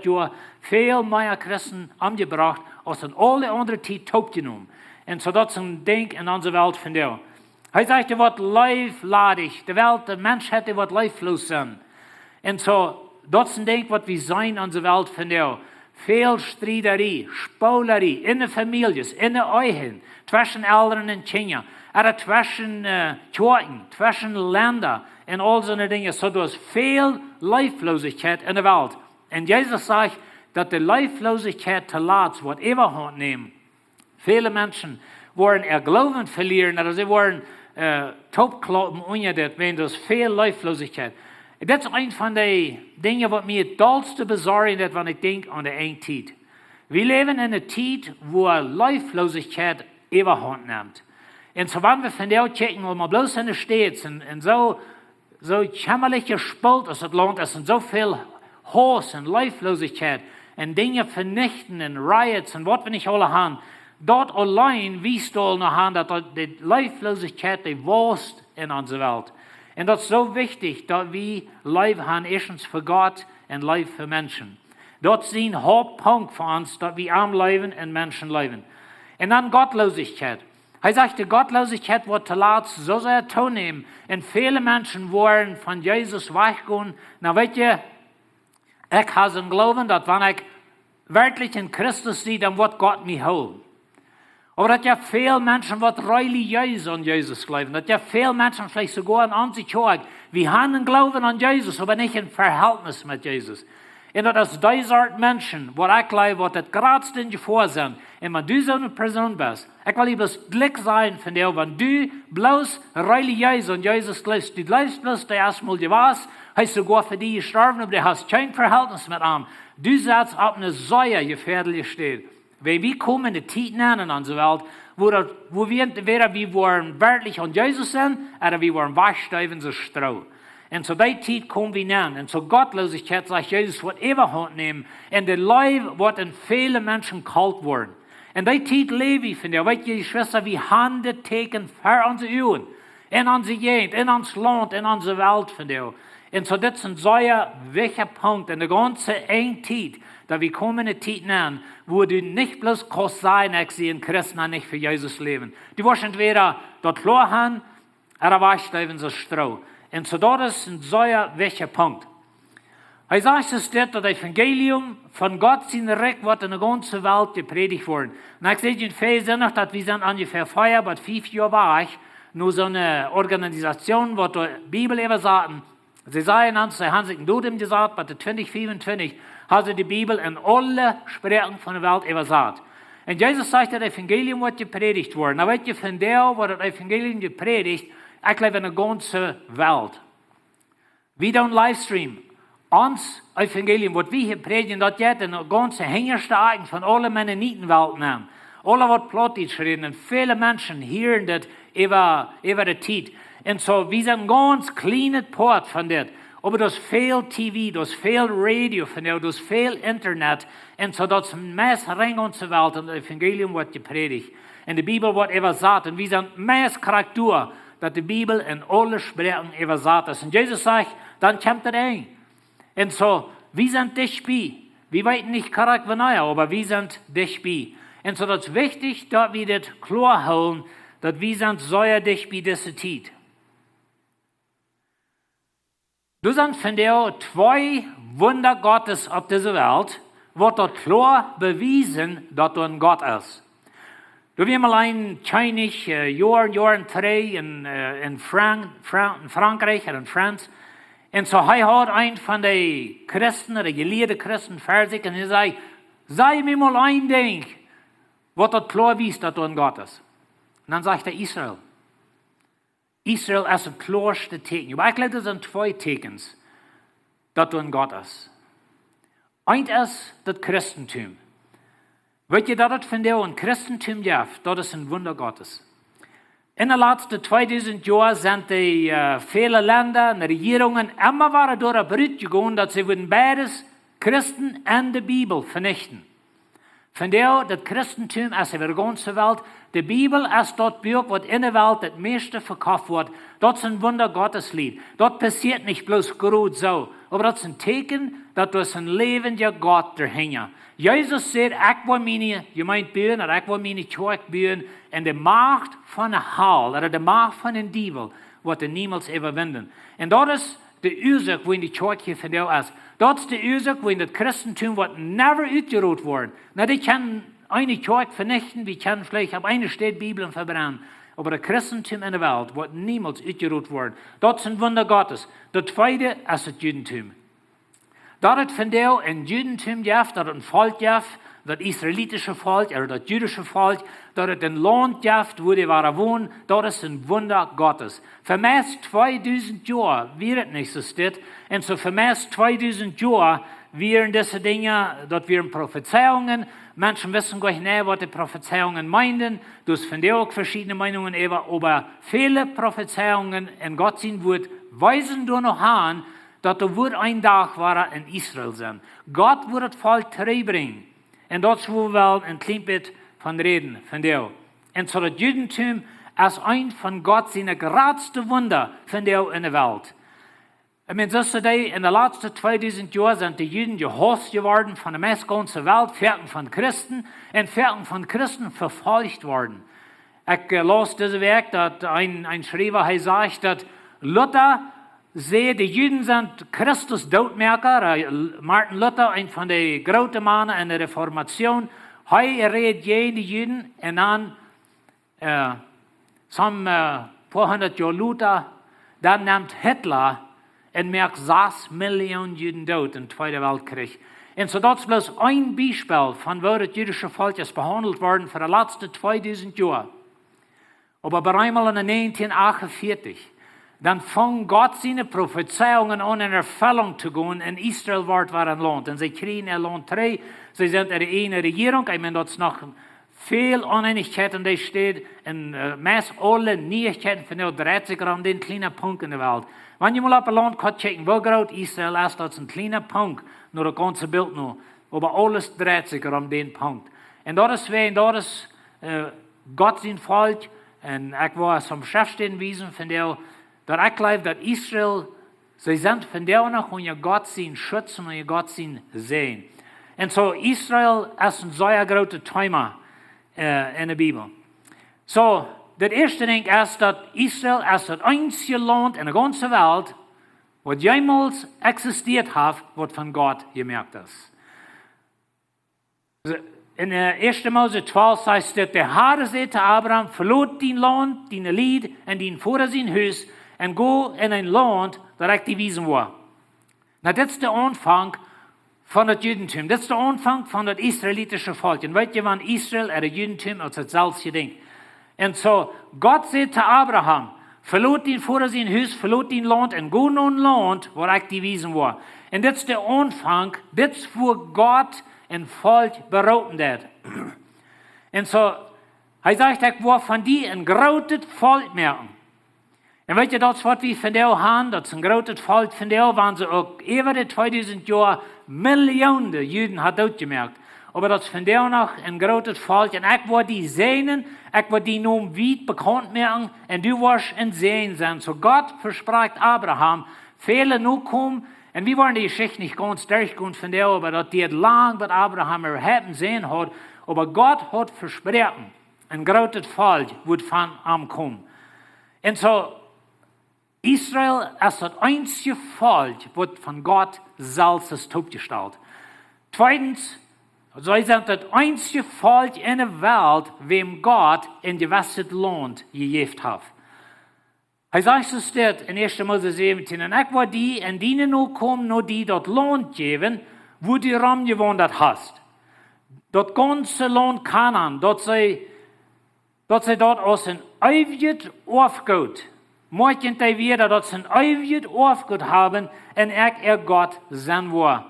E: Jahren viel mehr Christen angebracht, als in alle anderen Tiden taub genommen. Und so das ist ein Ding in unserer Welt von der. Er sagt, er wird leifladig. Die Welt, der Menschheit, wird leiflos sein. Und so, das ist ein Ding, was wir sein in unserer Welt von der. Viel Streiterie, Spoilerie, in den Familien, in den Ehen, zwischen Eltern und Kindern, oder zwischen Kirchen, zwischen Ländern und all so eine Dinge. So, du hast viel Leiflosigkeit in der Welt. Und Jesus sagt, dass die Leiflosigkeit zu Latz wird Überhand nehmen. Viele Menschen wollen ihr Glauben verlieren, oder sie wollen taubklappen, wenn das viel Leiflosigkeit. Das ist ein von den Dingen, was mir dollste besorgen hat, wenn ich denke an die eine Zeit. Wir leben in einer Zeit, wo Leiflosigkeit Überhand nimmt. Und so, wenn wir von der checken, wo man bloß in der Stadt und so kämmerlich gespielt ist, das Land ist und so viel Hass und Leiflosigkeit und Dinge vernichten und Riots und was wir nicht alle haben, dort allein, wie du noch haben, dass die Leiflosigkeit die Wurst in unserer Welt. Und das ist so wichtig, dass wir Leben haben, erstens für Gott und Leben für Menschen. Das ist ein Hauptpunkt für uns, dass wir am Leben und Menschen leben. Und dann Gottlosigkeit. Er sagt, die Gottlosigkeit wird zuletzt so sehr zunehmen. Und viele Menschen wollen von Jesus weggehen. Na, weißt du, ich habe einen Glauben, dass wenn ich wirklich in Christus sehe, dann wird Gott mich holen. Aber dass ja viele Menschen, die religiös an Jesus glauben, dass ja viele Menschen vielleicht sogar an sich hören, wir haben einen Glauben an Jesus, aber nicht ein Verhältnis mit Jesus. Und das ist diese Art Menschen, wo ich glaube, die das gerade in Gefahr sind. Und wenn du so eine Person bist, ich will dir bloß Glück sein von dir, wenn du bloß religiös an Jesus glaubst, du glaubst bloß, der erstmal du warst, hast sogar für die gestorben, aber du hast kein Verhältnis mit ihm. Du setzt auf eine sehr gefährliche Stelle. Weil wir kommen in die Zeit an in unserer Welt, wo wir entweder wir wollen wirklich an Jesus sind, oder wir wollen wegsteigen so Stroh. Und zu der Zeit kommen wir an. Und zur Gottlosigkeit sagt Jesus, wird Überhand nehmen. Und der Leib wird in viele Menschen kalt worden. Und der Zeit lebe ich von dir. Weißt du, die Schwester, wir haben das Teken für unsere Augen. in onze Gegend, in ons Land, in onze Welt von dir. Und so das sind so ein wichtiger Punkt in der ganzen Zeit, da wir kommen in Zeit an, wo du nicht bloß kannst sein, ich sehe in Christen nicht für Jesus leben. Du wirst entweder dort klar haben, oder warst du eben so stroh. Und so das ist ein so ein wichtiger Punkt. Er sagt, es ist das Evangelium von Gott sein Recht wird in der ganzen Welt gepredigt worden. Und ich sehe in Vers noch, dass wir sind ungefähr 4 bis 5 Jahre war nur so eine Organisation, wo die Bibel übersagen. Sie sagen uns, sie haben sich in Duden gesagt, bei der 2024 haben sie die Bibel in alle Sprachen von der Welt übersagt. Und Jesus sagt, das Evangelium wird gepredigt worden. Aber weißt du, von der, wo das Evangelium gepredigt, ich glaube in der ganzen Welt. Wir tun Livestream. Ons Evangelium, was wir hier predigen, das geht in der ganzen Hängerstaaten von allen Mennonitenwelten an. Alle wird Plattdeutsch reden und viele Menschen hören das über die Zeit. Und so, wir sind ein ganz kleiner Part von das. Aber das ist viel TV, das ist viel Radio von das, das ist viel Internet. Und so, das ist meist rein unsere Welt und das Evangelium wird gepredigt. Und die Bibel wird übersetzt. Und wir sind meist Charakter, dass die Bibel in alle Sprachen übersetzt ist. Und Jesus sagt, dann kommt das ein. Und so, wir sind dich bei. Wir weten nicht korrekt, wie naja, aber wir sind dich bei. Und so, das ist wichtig, dass wir das klar halten, dass wir sind so dich bei dieser Zeit. Du sind von der 2 Wunder Gottes auf dieser Welt, wird dort klar bewiesen, dass du ein Gott ist. Du wirst mal ein Chinese Jahr 3 in Frankreich oder in Franz. Und so hat ein von den Christen, oder gelehrten Christen, fertig, und er sagt, sei mir mal ein Ding, was dort klar ist, dass du ein Gott ist. Und dann sagt er Israel. Israel ist das klarste Teken. Aber ich glaube, das sind 2 Tekens, dass du ein Gott ist. Eins ist das Christentum. Wollt ihr, dass das von dir ein Christentum gibt, das ist ein Wunder Gottes. In den letzten 2000 Jahren sind die viele Länder und Regierungen immer waren durch ein Brüt gegangen, dass sie würden beides Christen und die Bibel vernichten. Von der, das Christentum ist über die ganze Welt. Die Bibel ist dort Buch, was in der Welt das meiste verkauft wird. Das ist ein Wunder Gotteslied. Das passiert nicht bloß gut so. Aber das ist ein Teken, dass du ein lebender Gott dahinter. Jesus sagt, ich will meine Gemeinde bauen, oder ich will meine Kirche bauen, und die Macht von der Hall, oder die Macht von den Teufel, wird er niemals überwinden. Und das ist die Ursache, wo in die Kirche von der ist. Das ist die Ursache, wo in das Christentum wird never ausgerottet worden. Na, die können eine Kirche vernichten, wir können vielleicht auf eine Stelle Bibeln verbrennen. Aber das Christentum in der Welt wird niemals ausgerottet worden. Das ist ein Wunder Gottes. Das Zweite ist das Judentum. Dat von der in Judentum gibt, dat ein Volk gibt, das israelitische Volk oder das jüdische Volk, dat es ein Land gibt, wo die waren wohnen, das ist ein Wunder Gottes. Für meist 2000 Jahre wird es nicht so steht, und so für meist 2000 Jahre wären diese Dinge, das wären Prophezeiungen. Menschen wissen gar nicht, was die Prophezeiungen meinen. Du hast von der auch verschiedene Meinungen, aber viele Prophezeiungen in Gott sein Wort weisen nur noch an, dass er wird ein Tag war in Israel sein. Gott wird das Volk zurückbringen. Und das wo wir ein klein bisschen von reden, von der. Und so das Judentum ist ein von Gott seine größten Wunder von der in der Welt. Ich meine, so in den letzten 2000 Jahren sind die Juden gehasst geworden von der ganzen Welt, vierten von Christen, und vierten von Christen verfolgt worden. Ich las diese Werk, dass ein Schreiber sagt, dass Luther sehe, die Juden sind Christus Doodmerker. Martin Luther, ein von den großen Männern in der Reformation, er redet die Juden und dann some paar hundert Jahre Luther, dann nimmt Hitler und merkt 6 Millionen Juden tot im Zweiten Weltkrieg. Und so das ist bloß ein Beispiel von wo das jüdische Volk ist behandelt worden für die letzten 2000 Jahre. Aber bei einmal in 1948, dann fing Gott seine Prophezeiungen an, in Erfüllung zu gehen. In Israel war ein Land. Und sie kriegen ein Land 3. Sie sind in einer Regierung. Ich meine, das ist noch viel Uneinigkeit, und das steht in meist alle Neuigkeiten von der 30 an den kleinen Punkt in der Welt. Wenn ihr mal auf ein Land guckt, checken, wo groß Israel ist, das ist ein kleiner Punkt, nur das ganze Bild nur. Aber alles 30 an den Punkt. Und das ist Gott sein Volk, En ik wil some schriftstellen wiesen van jou, dat ik geloof dat Israël, sie sind von jou noch und je Gott zien schützen und je Gott zien sehen. En so Israël is een zeer grote thema in de Bibel. So, das erste ding is dat Israël is het einzige land in de ganze Welt, wat jemals existiert heeft, wat van God gemerkt is. In 1. Mose 12 sagt es, der Herr sagte Abraham, verlaat die Land, die Lied en die Vater zijn huis en go in een land dat ik die wiesen wil. Nou, dit is de aanvang van het Judentum. Dit is de aanvang van het Israelitische volk. En weet je, van Israël en het Judentum als hetzelfde ding. En zo, God zei te Abraham, verlaat die Vater zijn huis, verlaat die land en go naar een land waar ik die wiesen wil. En dit is de aanvang, dit is voor God en volk beroepen dat. En zo, hij zegt, ik wil van die een groot volk merken. En weet je, dat is wat we van jou hebben, dat is een groot volk van jou, want ze ook over de 2000 jaar miljoenen Juden had uitgemerkt. Maar dat is van jou nog een groot volk. En ik wil die zenen, ik wil die noem wiet bekend merken, en du was een zeen zijn. So God verspracht Abraham, vele nu komen. En we waren die Geschichte nicht ganz durchgegangen von der, aber dat die het lang mit Abraham haben sehen hat, aber Gott hat versprochen, ein großes Volk wird von ihm kommen. Und so, Israel ist das einzige Volk, das von Gott selbst ist aufgestellt. Zweitens, sie sind das einzige Volk in der Welt, wem Gott in gewissem Land gegeben hat. Hij zegt zo steht in 1. Mose 17, en ik wil die en die nu komen, nou die dat land geven, wo die ram gewoond hast. Dat ganze land Kanaan, dat zij dort als een eeuwig afgoed, morgen die weer dat ze een eeuwig afgoed hebben, en ik God zijn wil.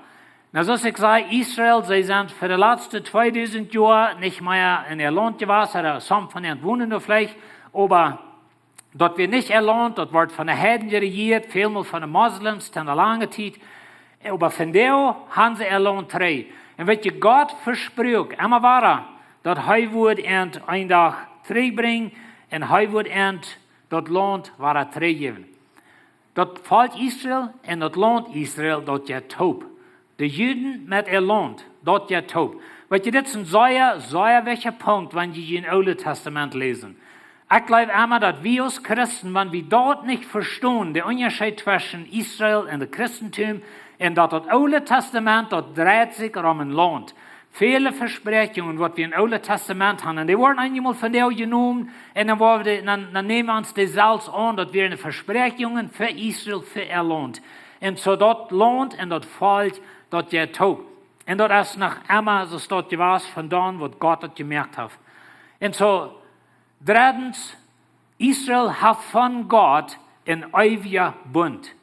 E: Nou, zoals ik zei, Israël, zij zijn voor de laatste 2000 jaar niet meer in ihr land geweest, oder some von ihnen wohnen da vielleicht, aber dat wir nicht erlernt, dat wordt van de Heiden geregiert, vielmal van de Moslems, ten de lange tijd. Aber von der haben sie erlernt drei. En weet je, Gott versprook, immer war dat hij wordt een dag terugbrengen, en hij wordt dat land waar teruggeven. Dat volk Israël en dat land Israël, dat je hoop. De Juden met ihr land, dat je hoop. Weet je, dit is een zeer wichtiger punt, wanneer je in het Oude Testament lezen. Ik glaube immer, dass wir als Christen, wenn wir dort nicht verstehen, den Unterschied zwischen Israel und dem Christentum, und dass das Alte Testament, das dreht sich um ein Land. Viele Versprechungen, die wir im Alten Testament haben, die wurden einmal von der genommen, und dann nehmen wir uns die selbst an, dass wir eine Versprechungen für Israel, für ihr Land. Und so das Land und das Volk, das ihr tut. Und das ist noch immer, so steht gewesen, von dann, was Gott hat gemerkt hat. Und so, drittens, Israel hat von Gott ein ewiger Bund.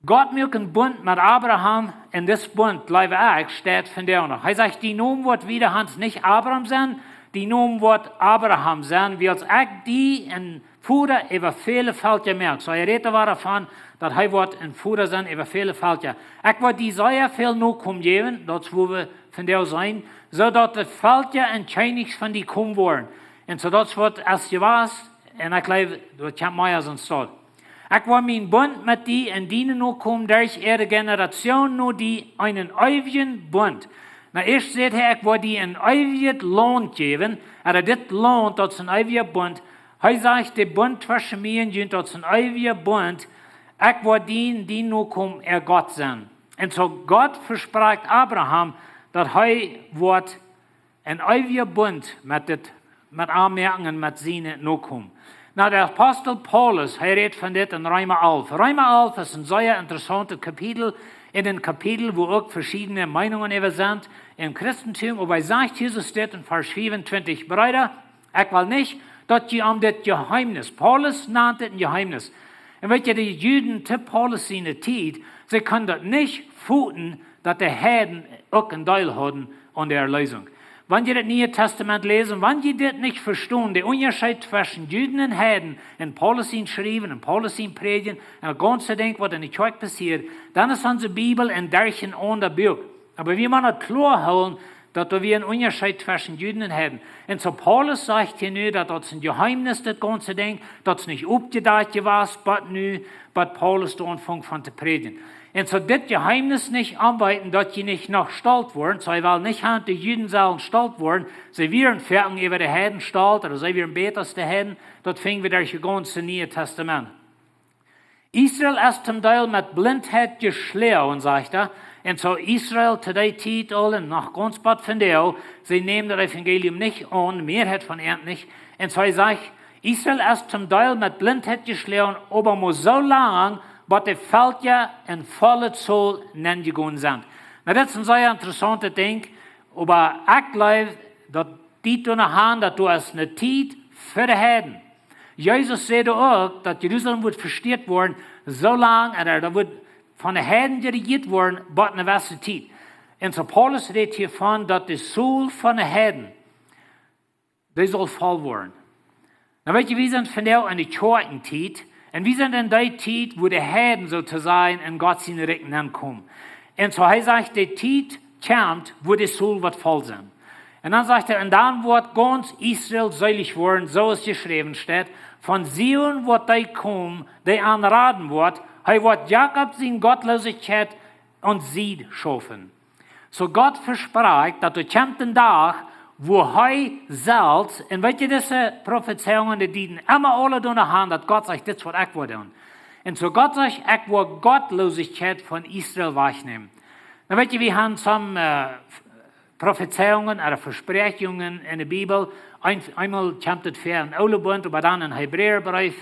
E: Gott macht einen Bund mit Abraham, und das Bund, liebe ich, steht von der noch. Er sagt, die Nomen wird wieder Hans nicht Abraham sein, die Nomen wird Abraham sein, wie als ich die in Fuder über viele Felder merkt. So, redet war davon, dass er wird in Fuder sein über viele Felder. Ich wird die sehr viel Nachkommen geben, das wo wir von der sein, so dass die Felder entscheidend von die kommen wollen. Und so das wird als gewas, und ich glaube, das kann mehr sein soll. Ich will mein Bund mit die und die noch kommen durch ihre Generation nur die einen ewigen Bund. Na, erst seht ihr, ich will die ein ewiges Land geben, aber das Land, das ist ein ewiger Bund. Heute sagt der Bund zwischen mir und Jünd, das ist ein ewiger Bund. Ich will die noch kommen, Gott sein. Und so Gott verspricht Abraham, dass wird ein ewiger Bund mit Anmerkungen und mit seinen Nachkommen. Nou, der Apostel Paulus, redet von das in Römer 11. Römer 11 ist ein sehr interessantes Kapitel, in dem Kapitel, wo auch verschiedene Meinungen über sind im Christentum. Aber sagt Jesus steht in Vers 24, Brüder, ich will nicht, dass ihr das Geheimnis, Paulus nannte es ein Geheimnis. Und wenn ihr die Juden zu Paulus in der Zeit, sie können das nicht futen, dass die Heiden auch einen Teil haben an der Erlösung. Wenn ihr das Neue Testament lesen, wenn ihr das nicht verstehen, der Unterschied zwischen Juden und Heiden, in Paulus schreiben, in Paulus predigen, und das ganze Ding, was in der Kirche passiert, dann ist unsere Bibel ein derchen anderer Buch. Aber wir müssen klar holen, dass wir einen Unterschied zwischen Juden und Heiden. Und so Paulus sagt hier nur, dass das ein Geheimnis, das ganze Ding, dass es nicht aufgedacht war, was Paulus da anfängt von zu predigen. Und so das Geheimnis nicht arbeiten, dass die nicht noch stolz wurden, so weil nicht haben die Juden sollen stolz wurden, sie wären fertig über die Heiden stolz, oder sie wären besser als die Heiden, das fingen wir durch das ganze Neue Testament. Israel ist zum Teil mit Blindheit geschlagen, sagt er. Und so Israel today Zeit alle nach ganz bad von der, sie nehmen das Evangelium nicht an, Mehrheit von ihnen nicht. Und so sagt, Israel ist zum Teil mit Blindheit geschlagen, aber muss so lange, was die Völker in voller Zoll nennen gegangen sind. Na, das ist ein sehr interessantes Ding, aber ich glaube, dass die tun haben, dass du hast eine Zeit für die Heiden. Jesus sagte auch, dass Jerusalem wird versteht worden, so lange, oder da wird von den Heiden dirigiert worden, bis eine gewisse Zeit. Und so Paulus redet hiervon, dass die Soul von den Heiden, die soll voll werden. Na, weißt du, wir sind von der in die zweiten Zeit, und wir sind in der Zeit, wo die Heiden sozusagen in Gott seine Rechten ankommen. Und so heißt es, die Zeit kommt, wo die Soul wird voll sein. Und dann sagt er, und dann wird ganz Israel selig werden, so es geschrieben steht, von Zion wird die kommen, die anraten wird, er wird Jakob seine Gottlosigkeit und Sied schaffen. So Gott verspricht, dass du kommt ein Tag, wo er selbst, und weißt du, diese Prophezeiungen, die dienen immer alle durch die Hand, dass Gott sagt, das wird ich tun. Und so Gott sagt, ich will Gottlosigkeit von Israel wegnehmen. Dann weißt du, wir haben some Prophezeiungen oder Versprechungen in der Bibel. Einmal kommt es für ein Alten Bund, aber dann ein Hebräerbrief.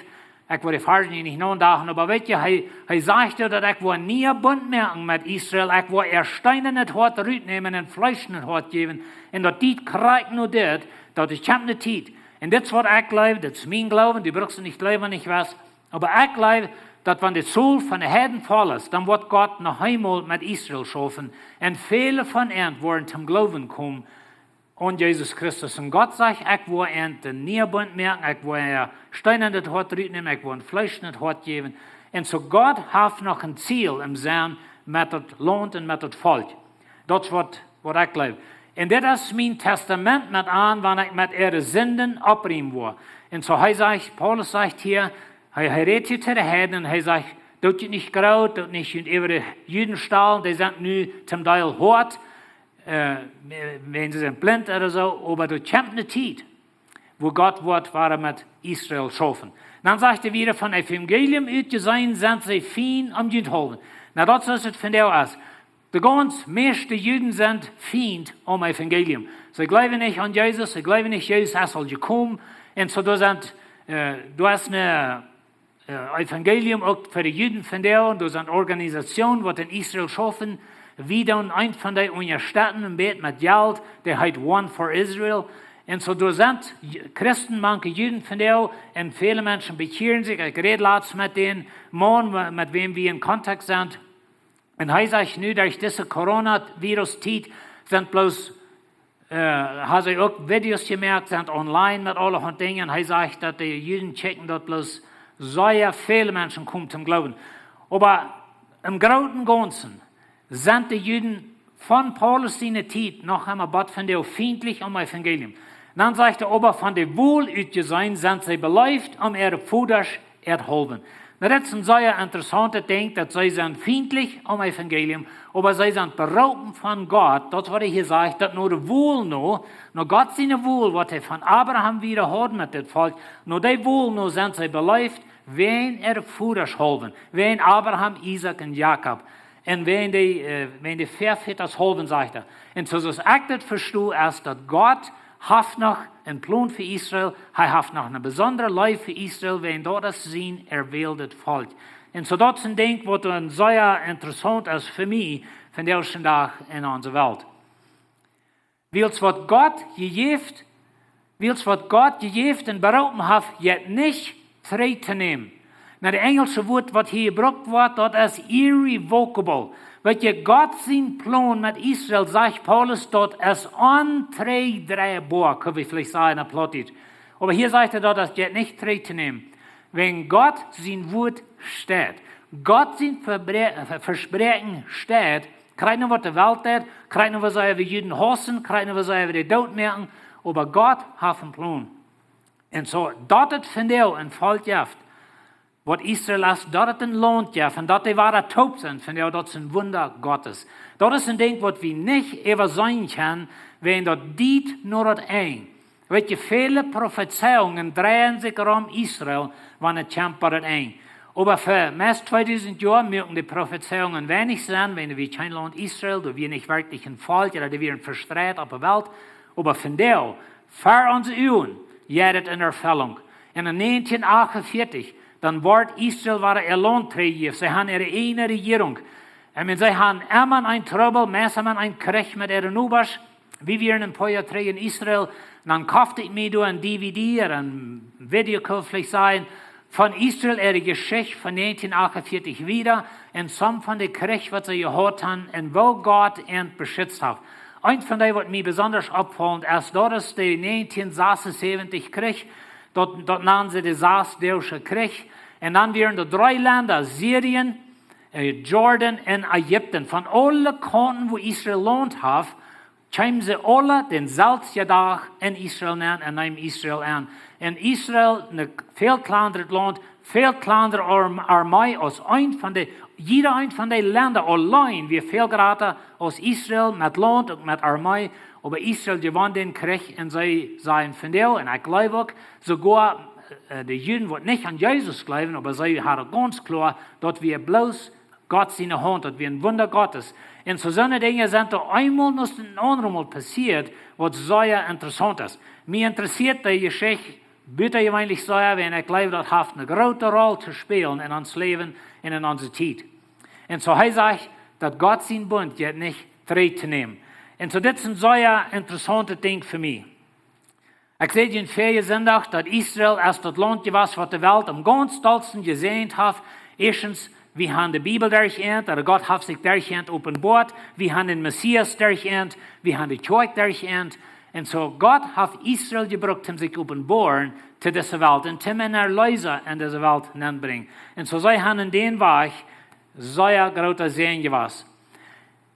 E: Ich will die Versen nicht nachdenken, aber weißt du, er sagt, dass ich will nie einen Bund machen mit Israel. Ich will er Steine nicht hart rausnehmen und Fleisch nicht hart geben. Und dass die kriegt nur das, dass es kommt eine Zeit. Und das ist, was ich glaube, das ist mein Glauben, die brauchst du nicht glauben, wenn ich weiß. Aber ich glaube, dass wenn die Soul von den Heiden voll ist, dann wird Gott noch einmal mit Israel schaffen. Und viele von ihnen werden zum Glauben kommen an Jesus Christus. Und Gott sagt, ich will ihnen den Nierbund merken, ich will ihnen Steine nicht hart nehmen, ich will ihnen Fleisch nicht hart geben. Und so Gott hat noch ein Ziel im Sinn mit dem Land und mit dem Volk. Das ist, was ich glaube. Und das ist mein Testament mit an, wenn ich mit ihren Sünden abriemen will. Und so Paulus sagt hier, er redet hier zu den Heiden und er sagt, tut ihr nicht graut, tut nicht über die Juden stahlen, die sind nun zum Teil hart, wenn sie sind blind oder so, aber du kommt eine Zeit, wo Gott wird mit Israel schaffen. Dann sagt er wieder, von Evangelium ausgesehen sind sie fein am Jüdholden. Na, das ist es von der aus. Die ganz meisten Juden sind Feind am Evangelium. Sie glauben nicht an Jesus, sie glauben nicht, Jesus ist soll gekommen. Und so du hast eine Evangelium auch für die Juden von der, und du sind Organisationen, die in Israel schaffen, wie dann ein von den Universitäten im Bett mit Geld, der heißt One for Israel. Und so du sind Christen, manche Juden von der, und viele Menschen bekehren sich, ich rede laut mit denen, Mann, mit wem wir in Kontakt sind. Und er sagt nu, durch diese Corona-Virus-Zeit sind bloß, hat er auch Videos gemerkt, sind online mit allen Dingen. Er sagt, dass die Juden checken, dass bloß sehr viele Menschen kommen zum Glauben. Aber im Großen und Ganzen sind die Juden von Paulus seiner Zeit noch einmal Bad von der feindlich am Evangelium. Dann sagt er, aber von der Wohlütgesehen sind sie beläuft, ihre Futters erhalten. Na, das ist ein sehr interessantes Ding, dass sie sind feindlich am Evangelium, aber sie sind beraubt von Gott. Das, was er hier sagt, dass nur der Wohl nur Gott seine Wohl, was er von Abraham wieder hat mit dem Volk, nur der Wohl nur sind sie beläuft, wenn Futters halten, wenn Abraham, Isaac und Jakob, und wenn die Verväters halten, sagt er. Und so das ich verstehe, ist, dass Gott hat noch einen Plan für Israel, er hat noch eine besondere Leib für Israel, wenn dort das sein erwähltes Volk. Und so das ist ein Ding, was sehr interessant ist für mich, von der ersten Tag in unserer Welt. Wils was Gott gegeben und beraubt hat, jetzt nicht zurückzunehmen. Na, der englische Wort, was hier gebraucht wird, das ist irrevocable. Weil je Gott sein Plan mit Israel, sagt Paulus, dort ist unträgbar, können wir vielleicht sagen, applaudit. Aber hier sagt er dort, das ist nicht zurückzunehmen. Wenn Gott sein Wort steht, Gott sein Versprechen steht, Krijg nou wat de Welt deed, krijg nou wat zij we Juden hassen, krijg nou wat zij we de dood merken, aber Gott hat einen Plan. Und so, dat het van jou een volk heeft, wat Israël is, dat het een land heeft, en dat die ware taub zijn van jou, dat is een wunder Gottes. Dat is een ding wat we niet even zijn kunnen, wenn dat diet nur dat een. Weet je, vele prophezeiungen drehen sich um Israel, wanneer het komt bij het een. Aber für mehr 2000 Jahre mögen die Prophezeiungen wenig sein, wenn wir kein Land Israel, da wir nicht wirklich ein Volk, oder da wir ein Verstreit auf der Welt. Aber von der, vor uns Uhren, jedet in Erfüllung. In 1948, dann wird Israel ein Land träge, sie haben ihre eigene Regierung. Und sie haben immer ein Trouble, meistens ein Krieg mit ihren Nubers, wie wir in ein paar Jahren in Israel, dann kaufte ich mir ein DVD oder ein Video, vielleicht sein, von Israel ihre Geschichte von 1948 wieder und some von den Krieg, was sie gehört haben und wo Gott ihn beschützt hat. Eins von denen, was mir besonders auffällt, ist, dort ist der 1976 Krieg, dort nahmen sie den Saasdeutsche Krieg und dann wären die 3 Länder, Syrien, Jordan und Ägypten, von allen Kanten, wo Israel Land hat, kamen sie alle denselben Tag in Israel an und nehmen Israel an. In Israel, ein viel kleineres Land, viel kleinere Armee als jeder ein von den Ländern allein, wie viel gerade aus Israel mit Land und mit Armee, aber Israel gewann den Krieg und sie seien von der, und ich glaube auch, sogar die Juden, die nicht an Jesus glauben, aber sie haben ganz klar, dass wir bloß Gott seine Hand, dass wir ein Wunder Gottes. Und so eine Dinge sind da einmal noch ein andermal passiert, was sehr interessant ist. Mir interessiert die Geschichte, bitte ich eigentlich sagen, wenn ich glaube, das hat eine große Rolle zu spielen in uns Leben und in unserer Zeit. Und so heißt es, dass Gott seinen Bund jetzt nicht dreht zu nehmen. Und so das ist ein sehr interessantes Ding für mich. Ich sehe in vielen Sonntag, dass Israel erst das Land war, was die Welt am ganz tollsten gesehen hat. Erstens, wir haben die Bibel durchgehend, oder Gott hat sich durchgehend offenbart. Wir haben den Messias durchgehend, wir haben die Kirche durchgehend. Und so Gott hat Israel gebraucht, um sich offenbaren zu dieser Welt und um einen Erlöser in diese Welt hinbringen. Und so sie haben in den Weg sehr große Sehen gewesen.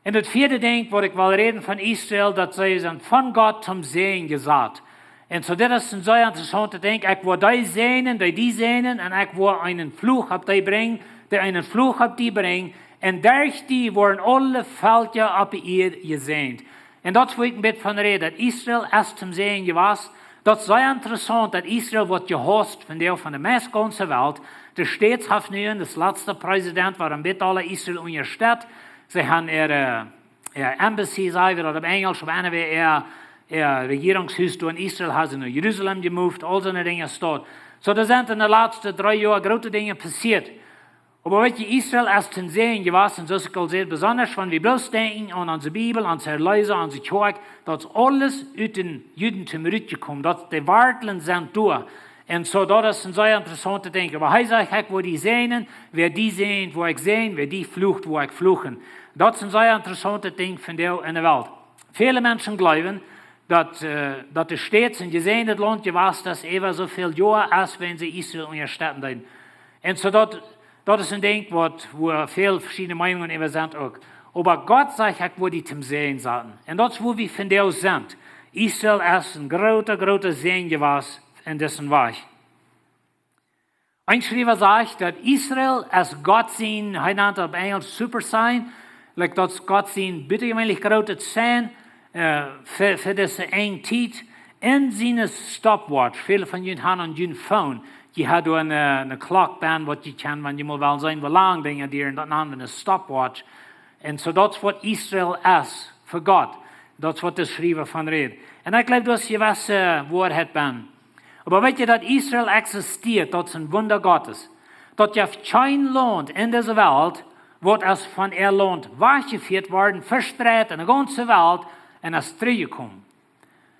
E: Und das 4. Ding, wo ich will reden von Israel, dass sie sind von Gott zum Sehen gesagt. Und so das ist ein sehr interessantes Ding. Ich will die sehnen, die sehnen, und ich will einen Fluch auf die bringen, der einen Fluch auf die bringen. Und durch die wurden alle Völker auf ihr gesehnt. Und das will ich ein bisschen von reden, dass Israel erst zum Sehen gewesen. Das ist sehr interessant, dass Israel wird gehasst von der ganzen Welt. Der Staatshaftner, das letzte Präsident, war ein bisschen alle Israel unterstellt. Sie haben ihre Embassy, oder auf Englisch, auf ihr Regierungshaus in Israel, haben sie nach Jerusalem gemoved, all so Dinge dort. So, da sind in den letzten 3 Jahren große Dinge passiert. Aber wenn Israel erst zum Sehen gewesen, so ist es besonders, wenn wir bloß denken an unsere Bibel, an unsere Leser, an unsere Kirche, dass alles aus dem Judentum rausgekommen, dass die Warteln sind durch. Und so, das ist ein sehr interessantes Ding. Aber heißt ich, wo die sehnen, wer die sehen, wo ich sehen, wer die flucht, wo ich fluchen. Das ist ein sehr interessantes Ding von der in der Welt. Viele Menschen glauben, dass es stets ein gesehenes Land gewesen, das eben so viel Jahre als wenn sie Israel unterstützen würden. Und so, das ist ein Ding, wo viele verschiedene Meinungen immer sind auch. Aber Gott sagt, wo die zum Sehen sind. Und das ist, wo wir von der sind. Israel ist ein großer Sehen gewesen in diesem Weg. Ein Schreiber sagt, dass Israel als Gott sein, er nannte auf Englisch Super Sign, like dass Gott sein bitterlich großes Sein für diese enge Zeit in seine Stopwatch. Viele von ihnen haben ein Phone. Die hat eine Clockband, was die kann, wenn die mal wollen sein, wie lang Dinge die und dann haben wir eine Stopwatch. Und so das ist, was Israel ist für Gott. Das ist, was der Schreiber von redet. Und ich glaube, dass gewisse Wahrheit bin. Aber wenn ihr, dass Israel existiert, das ist ein Wunder Gottes. Dass ja kein Land in dieser Welt, wird es von ihr Land weggeführt worden, verstreut in der ganzen Welt und es zurückgekommen.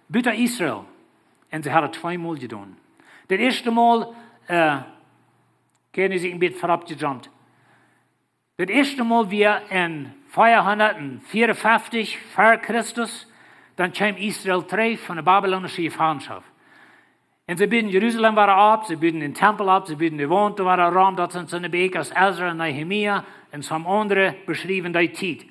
E: Bitte Israel. Und sie hat es 2-mal getan. Das erste Mal, können Sie ein bisschen vorabgejumpt. Das erste Mal, wir in 454 vor Christus, dann kam Israel zurück von der babylonischen Gefangenschaft. Und sie bieten Jerusalem war ab, sie bieten den Tempel ab, sie bieten die Wohnung war Raum, das sind so eine Beek aus Ezra und Nehemiah und so andere beschrieben die Zeit.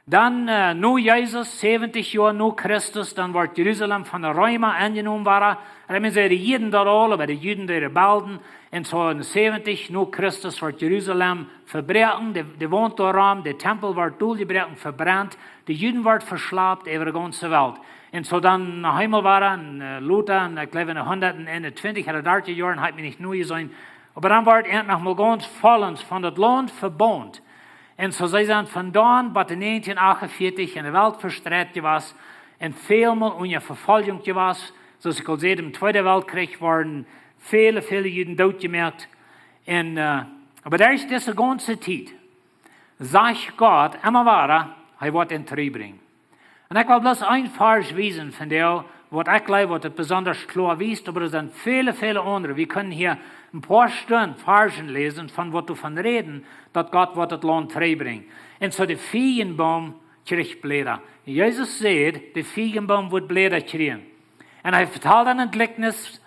E: Dann, nu Jesus, 70 Jahre nu Christus, dann wird Jerusalem von den Römern angenommen worden. Und dann sind die Juden dort alle, aber die Juden, die rebelden. Und so in 70 nu Christus wird Jerusalem verbrechen, die wohnt daran, der Tempel wird durchgebrochen, verbrannt, die Juden werden verschlabt über die ganze Welt. Und so dann nach Himmel waren, Luther, ich glaube in 120 oder 30 Jahren, hat mich nicht nur gesehen, aber dann wird endlich mal ganz vollends von das Land verbannt. Und so sie sind von da an bis 1948 in der Welt verstreut gewesen und vielmal unter Verfolgung gewesen. So ich kann sehen, im Zweiten Weltkrieg waren viele Juden totgemerkt. Aber da ist diese ganze Zeit, sagt Gott immer weiter, er wird in Treu bringen. Und ich will bloß ein Vers wiesen von der, was ich glaube, was besonders klar wiest, aber es sind viele andere. Wir können hier ein paar Stunden Versen lesen, von was du von reden, dass Gott wird das Land treu bringen. Und so der Feigenbaum kriegt Blätter. Jesus sagt, der Feigenbaum wird Blätter kriegen. Und er vertelt dann ein Gleichnis,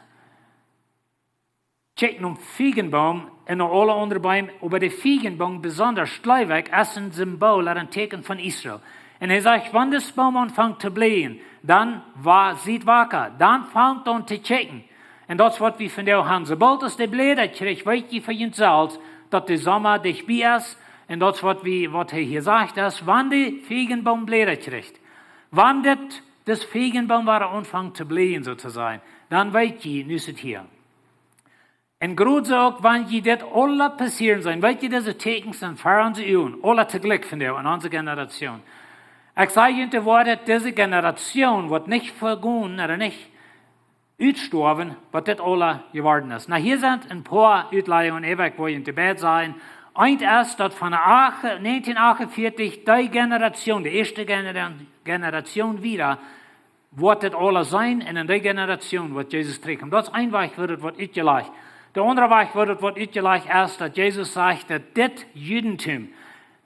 E: checken um Feigenbaum und alle anderen Bäume, aber der Feigenbaum besonders gleich ist ein Symbol, ein Zeichen von Israel. Und er sagt, wenn das Baum anfängt zu blühen, dann sieht wacker, dann fängt an zu checken. Und das wird wie von der Hand. Sobald es die Blätter kriegt, weiß ich für ihn selbst, dass der Sommer dich bei ist. Und das wird wie, was er hier sagt, ist, wenn der Feigenbaum Blätter kriegt, wenn das Feigenbaum war anfängt zu blühen sozusagen, dann weiß ich, nun ist es hier. Und gerade so auch, wenn die das alle passieren sein, weil die diese Zeichen sind für uns Jungen, alle zu Glück von der in unserer Generation. Ich sage Ihnen die Worte, diese Generation wird nicht vergehen oder nicht aussterben, was das alle geworden ist. Na, hier sind ein paar Ausleihungen, ewig, wo ich in Tibet sein. Eins ist, dass von 1948 die Generation, die erste Generation wieder, wird das alle sein, und in der Generation wird Jesus trägt. Das ein Weg wird ausgelegt. Der andere Weg wird ausgelegt ist, dass Jesus sagt, dass das Judentum,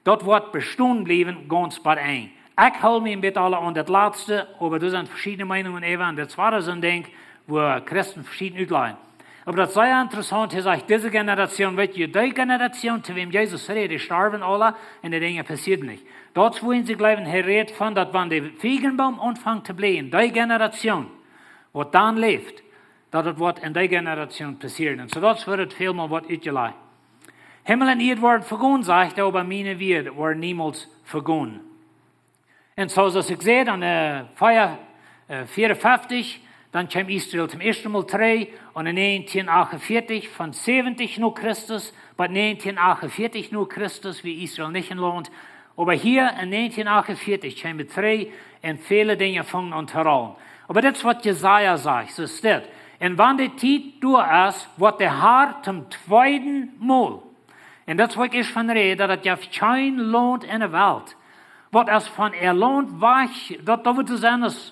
E: das wird bestehen bleiben, ganz bei ein. Ich halte mich mit alle an das Letzte, aber das sind verschiedene Meinungen eben. Und das war so ein Ding, wo Christen verschieden ausleihen. Aber das ist sehr interessant, er sagt, diese Generation, die Generation, zu wem Jesus redet, die sterben alle und die Dinge passieren nicht. Dort wollen sie glauben, er redet von, dass wenn der Feigenbaum anfängt zu blühen, die Generation, was dann lebt, dass das wird in der Generation passieren. Und so das wird vielmal was ausgelegt. Himmel und Erde werden vergehen, sagt er, aber meine Werte werden niemals vergehen. Und so, als ich sehe, dann 54, dann kam Israel zum ersten Mal treu, und in 1948, von 70 nur Christus, bis 1948 nur Christus, wie Israel nicht in Land. Aber hier in 1948 kam wir treu, und viele Dinge fangen an zu rollen. Aber das ist, was Jesaja sagt, so ist das. Und wenn die Zeit durch ist, wird der Herr zum zweiten Mal, und das, was ich von rede, dass es kein Land in der Welt, was es von Land weg, da wird es sein, dass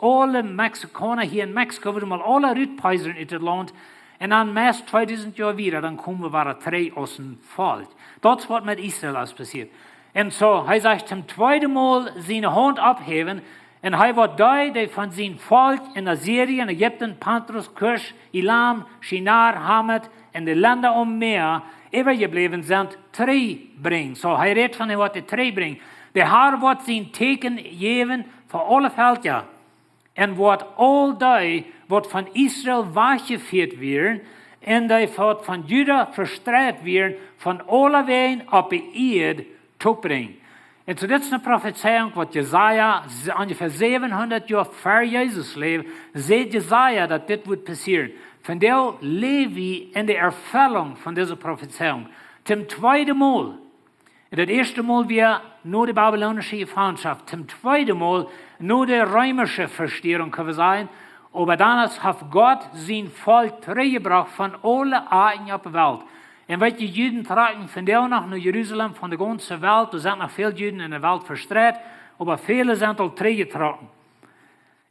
E: alle Mexikaner hier in Mexiko, würden mal alle rüberpeisen in das Land, und dann meist 2000 Jahre wieder, dann kommen wir wieder drei aus dem Volk. Das wird mit Israel passiert. Und so, er sagt zum zweiten Mal seine Hand abheben, und er wird die von seinem Volk in Assyrien, Ägypten, Pantrus, Kusch, Elam, Shinar, Hamat, in den Ländern Meer, übergeblieben sind, treu bringen. So, er redet von dem, was er treu bringt. Der Herr wird sein Teken geben für alle Völker. Und wird all die, was von Israel weggeführt werden, und die wird von Juda verstreut werden, von alle Wegen auf die Erde zu bringen. Und so das ist eine Prophezeiung, was Jesaja ungefähr 700 Jahre vor Jesus lebt, sieht Jesaja, dass das wird passieren. Von der lebe ich in der Erfüllung von dieser Prophezeiung. Zum zweiten Mal. Das erste Mal wir nur die babylonische Gefangenschaft, zum zweiten Mal nur die römische Verstehung können wir sagen, aber dann hat Gott sein Volk zurückgebracht von allen Arten auf der Welt. Und weil die Juden tragen von der nach Jerusalem, von der ganzen Welt, da sind noch viele Juden in der Welt verstreut, aber viele sind auch zurückgetragen.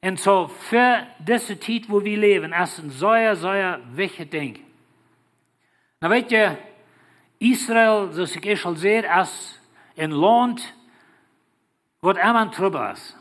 E: Und so für diese Zeit, wo wir leben, ist ein sehr wichtiges Ding. Na weet je, Israel, zoals ik eerst al zei, is een land wat immer Trubel ist.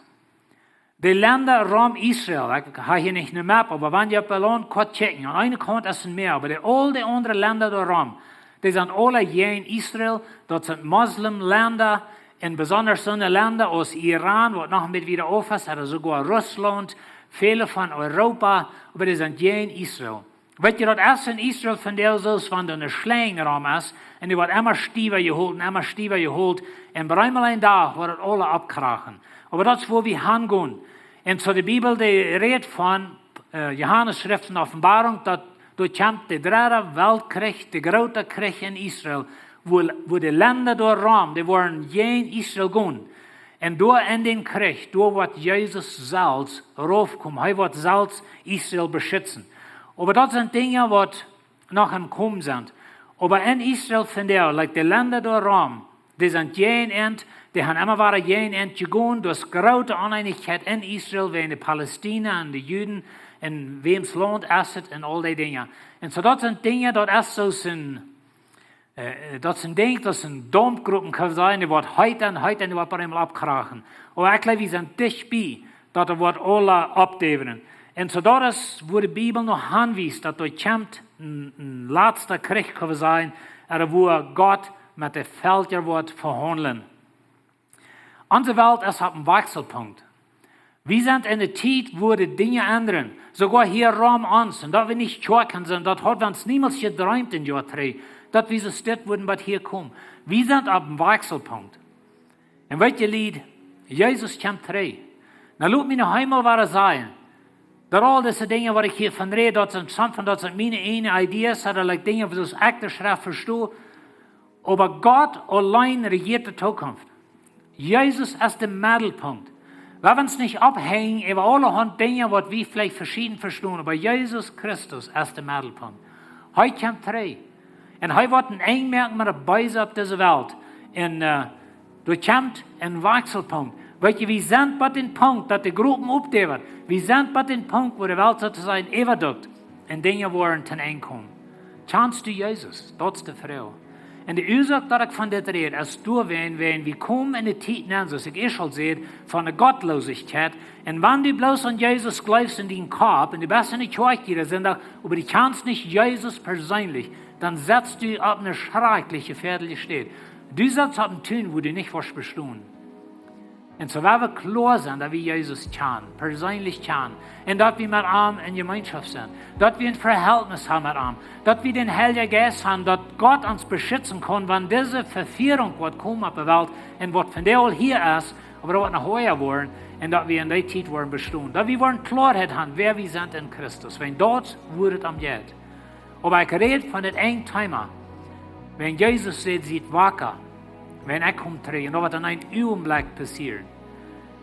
E: Die Länder rund Israel, ich habe hier nicht eine Map, aber wenn ihr auf ein Land kurz checken, an einer Kant ist ein Meer, aber all die anderen Länder da rum, die sind alle hier in Israel, das sind Muslimländer, in besonders so eine Länder aus Iran, wo noch mit wieder auf ist, oder sogar Russland, viele von Europa, aber die sind je in Israel. Weet je dat als in Israel van deel zo van de slangenraam is, en die wordt immer stiever geholt, en bij een dag wordt het alle abkrachen. Aber dat is waar we gaan. En zo de Bibel die redt van, Johannes schrift van Offenbarung, dat door komt de derde Weltkrieg, de grote Krieg in Israel, wo de landen door raam, die worden je in Israel gaan. En door in den Krieg, door wordt Jezus zelfs raufkomen. Hij wordt zelfs Israel beschützen. Aber dat zijn dingen wat nog aan komen zijn. Aber in Israel vandaag, like de landen door Rom, die zijn geen eind, die gaan immer waren geen eind gegaan, door grote oneenigheid in Israel, wegen de Palestina en de Juden, en weems land is het, en al die dingen. En zo dat zijn dingen, dat is zo zijn, dat zijn dingen, dat zijn dompgroepen kan zijn, die wordt heute en die wordt maar eenmaal abkrachen. Aber ik geloof, we zijn dichtbij, dat er wordt alle opdeveren. En zo dat is waar de Bibel nog aanwijst, dat er komt een laatste Krieg kan zijn, en waar God met de Völker wordt verhandelen. Onze wereld is op een wechselpunt. We zijn in de tijd waar de dingen ändern. Sogar hier rum ons. En dat we niet schokken zijn, dat had ons niemals gedroomd in jaar 3. Dat we zo stil worden wat hier komen. We zijn op een wechselpunt. En weet je, lied, Jezus komt terug. Nou, laat me nog eenmaal waar zijn. Dat al deze dingen waar ik hier van red, dat zijn soms van dat zijn mijn ene ideeën, dat like dingen zoals ik de schrift verstoor. Aber God allein regiert de toekomst. Jezus is de middelpunt. We hebben ons niet abhängen über allerhand dingen wat we vielleicht verschieden verstehen, aber Jesus Christus is de middelpunt. Hij komt terug. En hij wordt een eindmerk met een buis op deze wereld. En er komt een wechselpunt. Weet je, we zijn bij den Punkt, dat de groepen opdeven. We zijn bij den Punkt, waar de wereld sozusagen overdoet. En dingen worden ten einde komen. Chance du Jezus, dat is de vrouw. En de oorzaak dat ik van dit red, is door we komen in de tijd aan, zoals ik eerst al zei, van de godloosheid. En wanneer du bloos aan Jezus geloofst in die Kopf, en du bist in de kerk sind, aber die kannst nicht Jesus persönlich, dann setzt du auf eine schreckliche Viertel steht. Du setzt auf einen Tun, wo du nicht was bestehen. Und so werden wir klar sein, dass wir Jesus kennen, persönlich kennen. Und dass wir mit ihm in Gemeinschaft sind. Dass wir ein Verhältnis haben mit ihm. Dass wir den Heiligen Geist haben, dass Gott uns beschützen kann, wenn diese Verführung wird kommen auf der Welt und was von der hier ist, aber was noch höher werden und dass wir in der Zeit werden bestehen. Dass wir Klarheit haben, wer wir sind in Christus. Wenn dort wird es am Geld. Aber ich rede von dem einen Thema. Wenn Jesus sagt, sieht wacker. Wenn ich komme terug, dan wordt in een ogenblik passieren.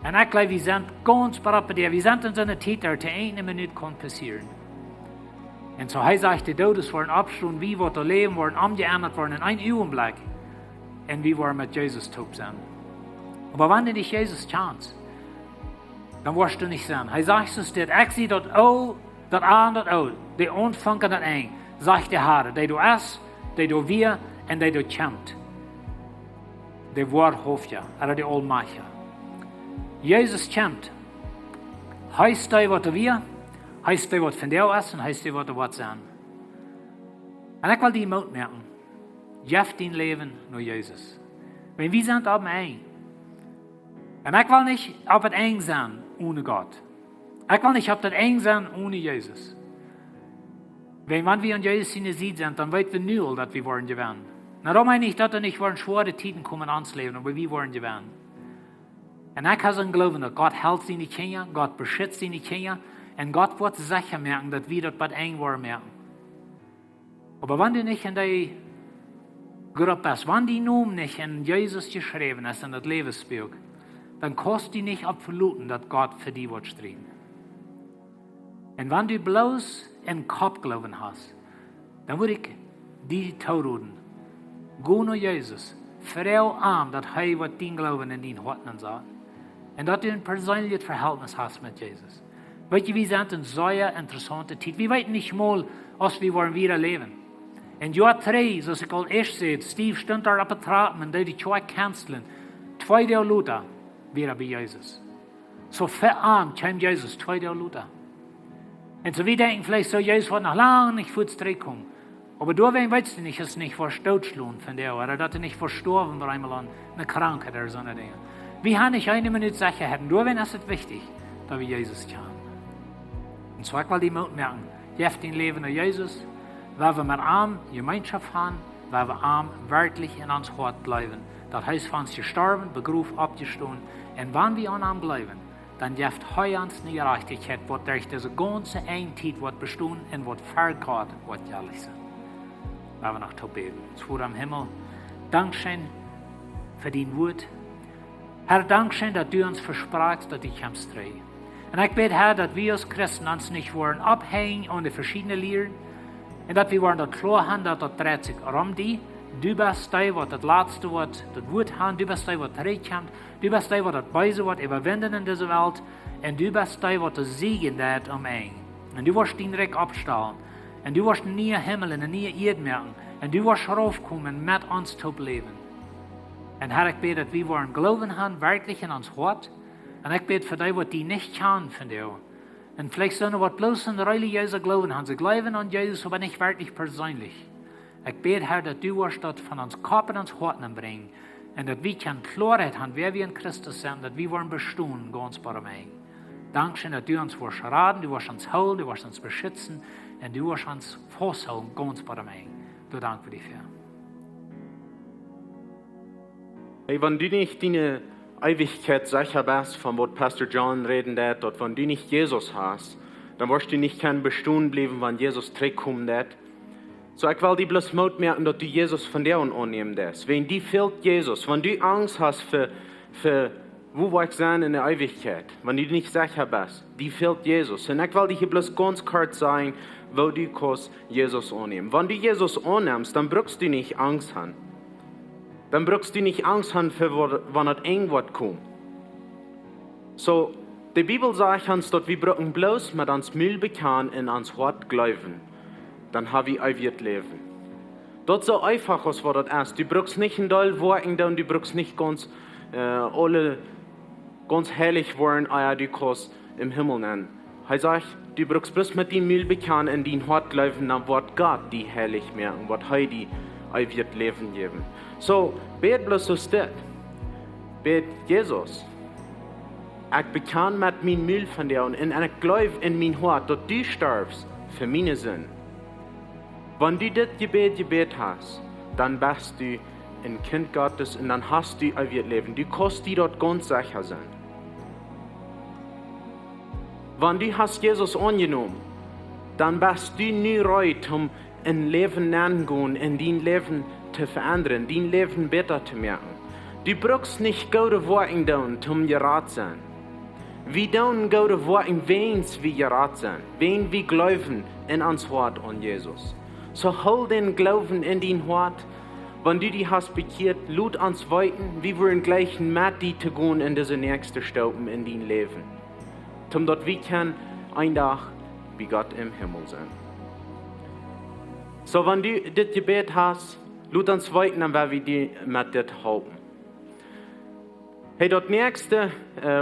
E: En ik geloof, we zijn ganz bereit bij we zijn in zo'n tijd dat er 1 minuut kan passieren. En zo hij zegt, de doden worden opgestaan, wie wordt leven worden omgeändert worden in een ogenblik. En wie worden met Jezus top zijn. Maar wanneer niet Jezus chance, dan word je niet zijn. Hij zegt dus dat ik zie dat O, dat A en dat O, die ontvangen dat een, zegt de Heer, die door is, die door wir en die door komt. De woordhoofdje, eller de almachtige. Jezus komt. Hij staat wat wir, hij staat wat van jou is en hij staat wat zijn. En ik wil die moed merken. Geef dein leven naar Jezus. Wenn wir sind op een. En ik wil niet op het een zijn ohne God. Ik wil niet op het een zijn ohne Jezus. Wenn wir an Jezus in de ziet zijn, dan weten we nu al dat we worden gewinnen. Nou, dat meine ich, dat er nicht waren schwere Tiden kommen ans Leben, aber wir wollen gewinnen. Und ich kann glauben, dass Gott hält seine Kinder, Gott beschützt seine Kinder, und Gott wird sicher merken, dass wir das bei eng waren merken. Aber wenn du nicht in der Gruppe bist, wenn die Namen nicht in Jesus geschrieben ist, in das Lebensbuch, dann kannst du nicht absoluten, dass Gott für dich wird streiten. Und wenn du bloß in Kopf glauben hast, dann würde ich die toten. Go naar Jezus. Vertrouw aan dat hij wat dien geloven in dien harten zat. En dat je een persoonlijk verhältnis hast met Jezus. Weet je, we zijn een zeer interessante tijd. We weten niet mal, als we worden weer leven. In jaar 3, zoals ik al eerst zei, Steve stond daar op het trap en deed die 2 kansleren. 2 dagen later, weer bij Jezus. Zo verarmt kwam Jezus 2 dagen later. En zo we denken vielleicht so, Jezus wordt nog lang niet voor het terugkomen. Aber deswegen weißt du nicht, dass du nicht verstoßlohnt von dir oder dass du nicht verstorben war einmal an einer Krankheit oder so eine Dinge. Wir haben nicht eine Minute Sicherheit. Deswegen ist es wichtig, dass wir Jesus kennen. Und zwar will ich mal merken, jeft dein Leben an Jesus, weil wir mit ihm Gemeinschaft haben, weil wir ihm wirklich in uns Hort bleiben. Das heißt, wenn wir gestorben, begraben, abgestanden, und wenn wir an ihm bleiben, dann jeft heu uns eine Gerechtigkeit, was durch diese ganze Einheit wird bestehen und wird vergott, wird jährlich sein. Weil wir noch zu beten. Vater am Himmel, Dankeschön für dein Wort. Herr, Dankeschön, dass du uns versprachst, dass du kommst rein. Und ich bete, Herr, dass wir als Christen uns nicht wollen abhängen an die verschiedenen Lehren und dass wir wollen das klar haben, dass das dreht sich um die. Du bist der, was das Letzte wird, das Wort haben. Du bist der, was zurückkommt. Du bist der, was das Beise wird, überwinden in dieser Welt. Und du bist der, was das Siegen hat um ihn. Und du wirst den Reck abstellen. Und du wirst nie Himmel und nie Erde merken. Und du wirst raufkommen mit uns zu leben. Und Herr, ich bete, dass wir wollen glauben haben, wirklich in uns Hort. Und ich bete für die, was die nicht kann von dir. Und vielleicht sind wir bloß in religiöser Glauben haben. Sie glauben an Jesus, aber nicht wirklich persönlich. Ich bete, Herr, dass du wirst das von uns Kopf in uns Hort bringen. Und dass wir keine Klarheit haben, wer wir in Christus sind, dass wir wollen bestehen, ganz bei ihm. Dankeschön, dass du uns wirst raten, du wirst uns holen, du wirst uns beschützen und du wirst uns festhalten, ganz bei ihm. Du danke für dich, Herr.
D: Hey, wenn du nicht deine Ewigkeit sicher bist, von was Pastor John reden hat, und wenn du nicht Jesus hast, dann wirst du nicht kein Bestehen bleiben, wenn Jesus zurückkommt. So, ich will dir bloß Mut merken, dass du Jesus von dir annehmen darfst. Wenn dir fehlt Jesus, wenn du Angst hast für wo wir sein in der Ewigkeit, wenn du nicht sicher bist, dir fehlt Jesus. Und ich will dir hier bloß ganz kurz sagen, wo du kannst Jesus annehmen. Wenn du Jesus annimmst, dann brauchst du nicht Angst haben. Dann brauchst du nicht Angst haben, für wenn es irgendwas kommt. So, die Bibel sagt uns, dass wir brauchen bloß mit uns Müll bekannt in uns Wort glauben. Dann haben wir ewiges Leben. Das ist so einfach, was das ist. Du brauchst nicht ein doll Worten, du brauchst nicht ganz alle ganz heilig werden, du kannst im Himmel nennen. Er sagt, du brauchst bloß mit dem Müll bekannt in dein Wort glauben, dann wird Gott die heilig merken, wird er die ewiges Leben geben. So, bet bloß so steht. Bet Jesus. Ich bekannt mit meinem Müll von dir und ich glaube in mein Wort, dass du stirbst für meine Sinn. Wenn du das Gebet hast, dann bist du ein Kind Gottes und dann hast du ewiges Leben. Du kannst dir dort ganz sicher sein. Wenn du hast Jesus angenommen, dann bist du nie bereit, um ein Leben anzugehen, in dein Leben zu verändern, dein Leben besser zu machen. Du brauchst nicht gute Worte tun, um gerat zu sein. Wir tun gute Worte, wenn wir gerat sind, wenn wir glauben in uns Wort an Jesus. So hol den Glauben in dein Wort. Wenn du die hast bekehrt, lud uns weiten, wir wollen gleich mit dir zu gehen in diese nächste Stufen in dein Leben. Damit wir können ein Tag wie Gott im Himmel sein. So, wenn du das Gebet hast, lud uns weiten, dann werden wir dir mit dir helfen. Hey, das nächste,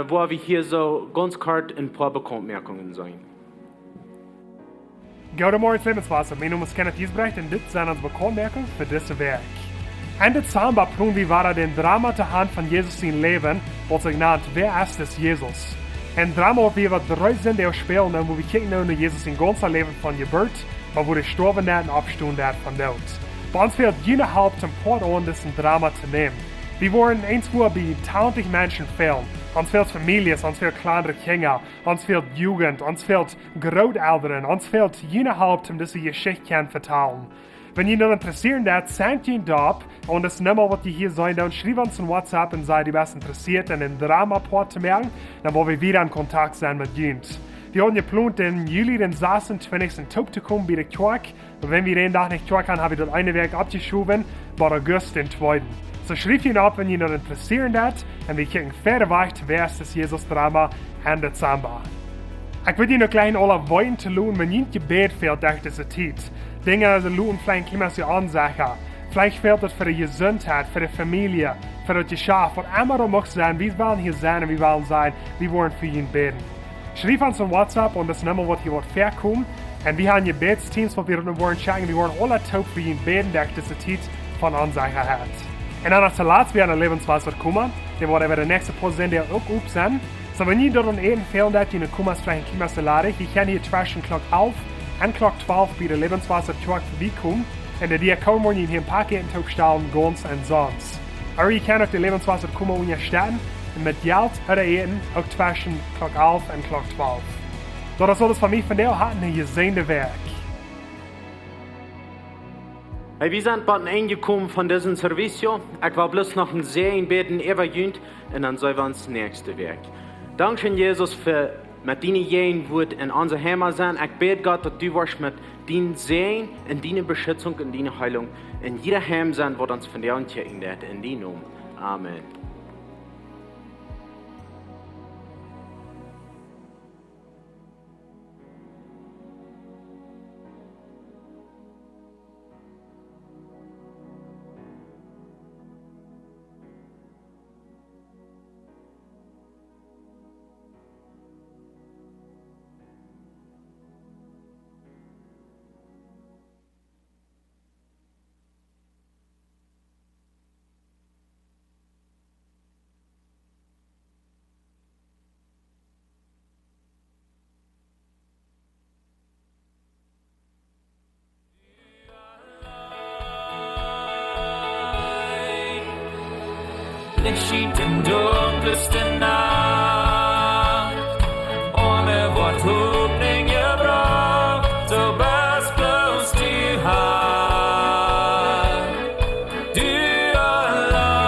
D: wo wir hier so ganz kurz ein paar Bemerkungen sagen.
F: Goedemorgen Lebenswasser, mijn naam is Kenneth Giesbrecht en dit zijn onze bekommerkingen voor deze week. En dit samen proeven we waar den Drama te hand van Jezus zijn leven, wat zich naam Wer ist es Jezus? En Drama wat we wat drei sind, die spelen, en wo we kijken naar Jezus zijn ganze leven van Geburt, maar wo de sterven en opstaan dat van dood. Bij ons fehlt jene Haupt zum Port an, diesen Drama zu nehmen. Wir wollen eins wo bei tausend Menschen fehlen. Uns fehlt Familien, uns fehlt kleinere Kinder, uns fehlt Jugend, uns fehlt Großeltern, uns fehlt jene Haupt, um diese Geschichte zu vertellen. Wenn ihr noch interessiert seid, sendet ihr da und das Nummer, was ihr hier sein, dann schreibt uns in WhatsApp und seid ihr was interessiert, einen Drama-Port zu merken, dann wollen wir wieder in Kontakt sein mit uns. Wir haben geplant, im Juli den 26. Top zu kommen bei der Kirche. Und wenn wir den Tag nicht Kirche haben, habe ich das eine Werk abgeschoben, bei August den 2. So schreibt ihn ab, wenn ihr noch interessiert seid, und wir kriegen verder weiter, wer ist das Jesus-Drama in Dezember. Ich würde noch gleich alle wollen zu tun, wenn ihr Gebet fehlt durch diese Zeit. Dinge, also tun, vielleicht können wir sie ansagen. Vielleicht fehlt das für die Gesundheit, für die Familie, für das Geschäft, was immer da muss sein. Wir wollen hier sein und wir wollen sein, wir wollen für ihn beten. Schreibt uns auf WhatsApp und das Nummer, was hier wird verkommen. Und wir haben Gebetsteams, wo wir wollen checken, wir wollen alle taub für ihn beten, der diese Zeit von uns hat. Und dann als zuletzt wir an der Lebenswasser kommen, der wird der nächste Präsident, der auch up sein. So wenn ihr dort an jeden Fall, dass ihr eine Kummer sprechen, Klima Salade, ich kann hier zwischen Klock 11 und Klock 12 bei der Lebenswasser Truck vorbeikommen. Und der Diakon muss hier ein Paketen aufstellen, ganz und sonst. Aber ihr könnt auch die Lebenswasser kommen und ihr starten. Und mit Geld hat eten auch zwischen Klock 11 und Klock 12. So, das soll es von mir von der hatten, ein gesegnete Werk.
D: Hey, wir sind bald angekommen von diesem Service. Ich will bloß noch ein Segen beten, übergehend, und dann sollen wir uns nächste Werk. Dankeschön, Jesus, für mit deinen Jehen wird in unser Heimat sein. Ich bete Gott, dass du wirst mit deinem Segen, in deiner Beschützung, in deiner Heilung, in jeder Heim sein, wird uns von dir entchecken wird. In deinem Namen. Amen.
C: Licht schien in dunkelste Nacht, ohne Wort Hoffnung gebraucht, so was bloß die Hand. Du allein,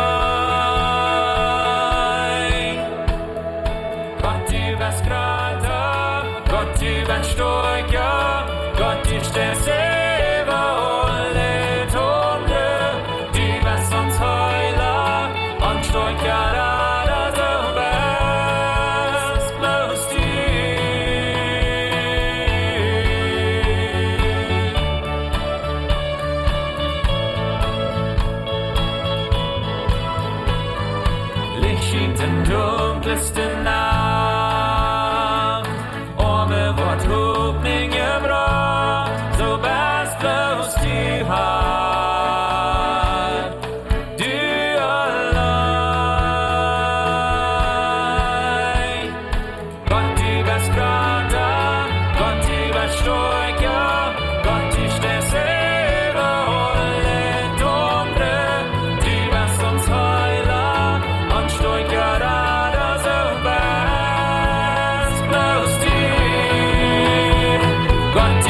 C: Gott, du warst Krater, Gott, du warst Stärker, Gott, du stellst selber alle Tode, du warst uns Heiler. Stoy karada so best blows to Licht schien in dunkelste Nacht, ohne Wort Hoffnung gebraucht, so best blows die Hand. Gott,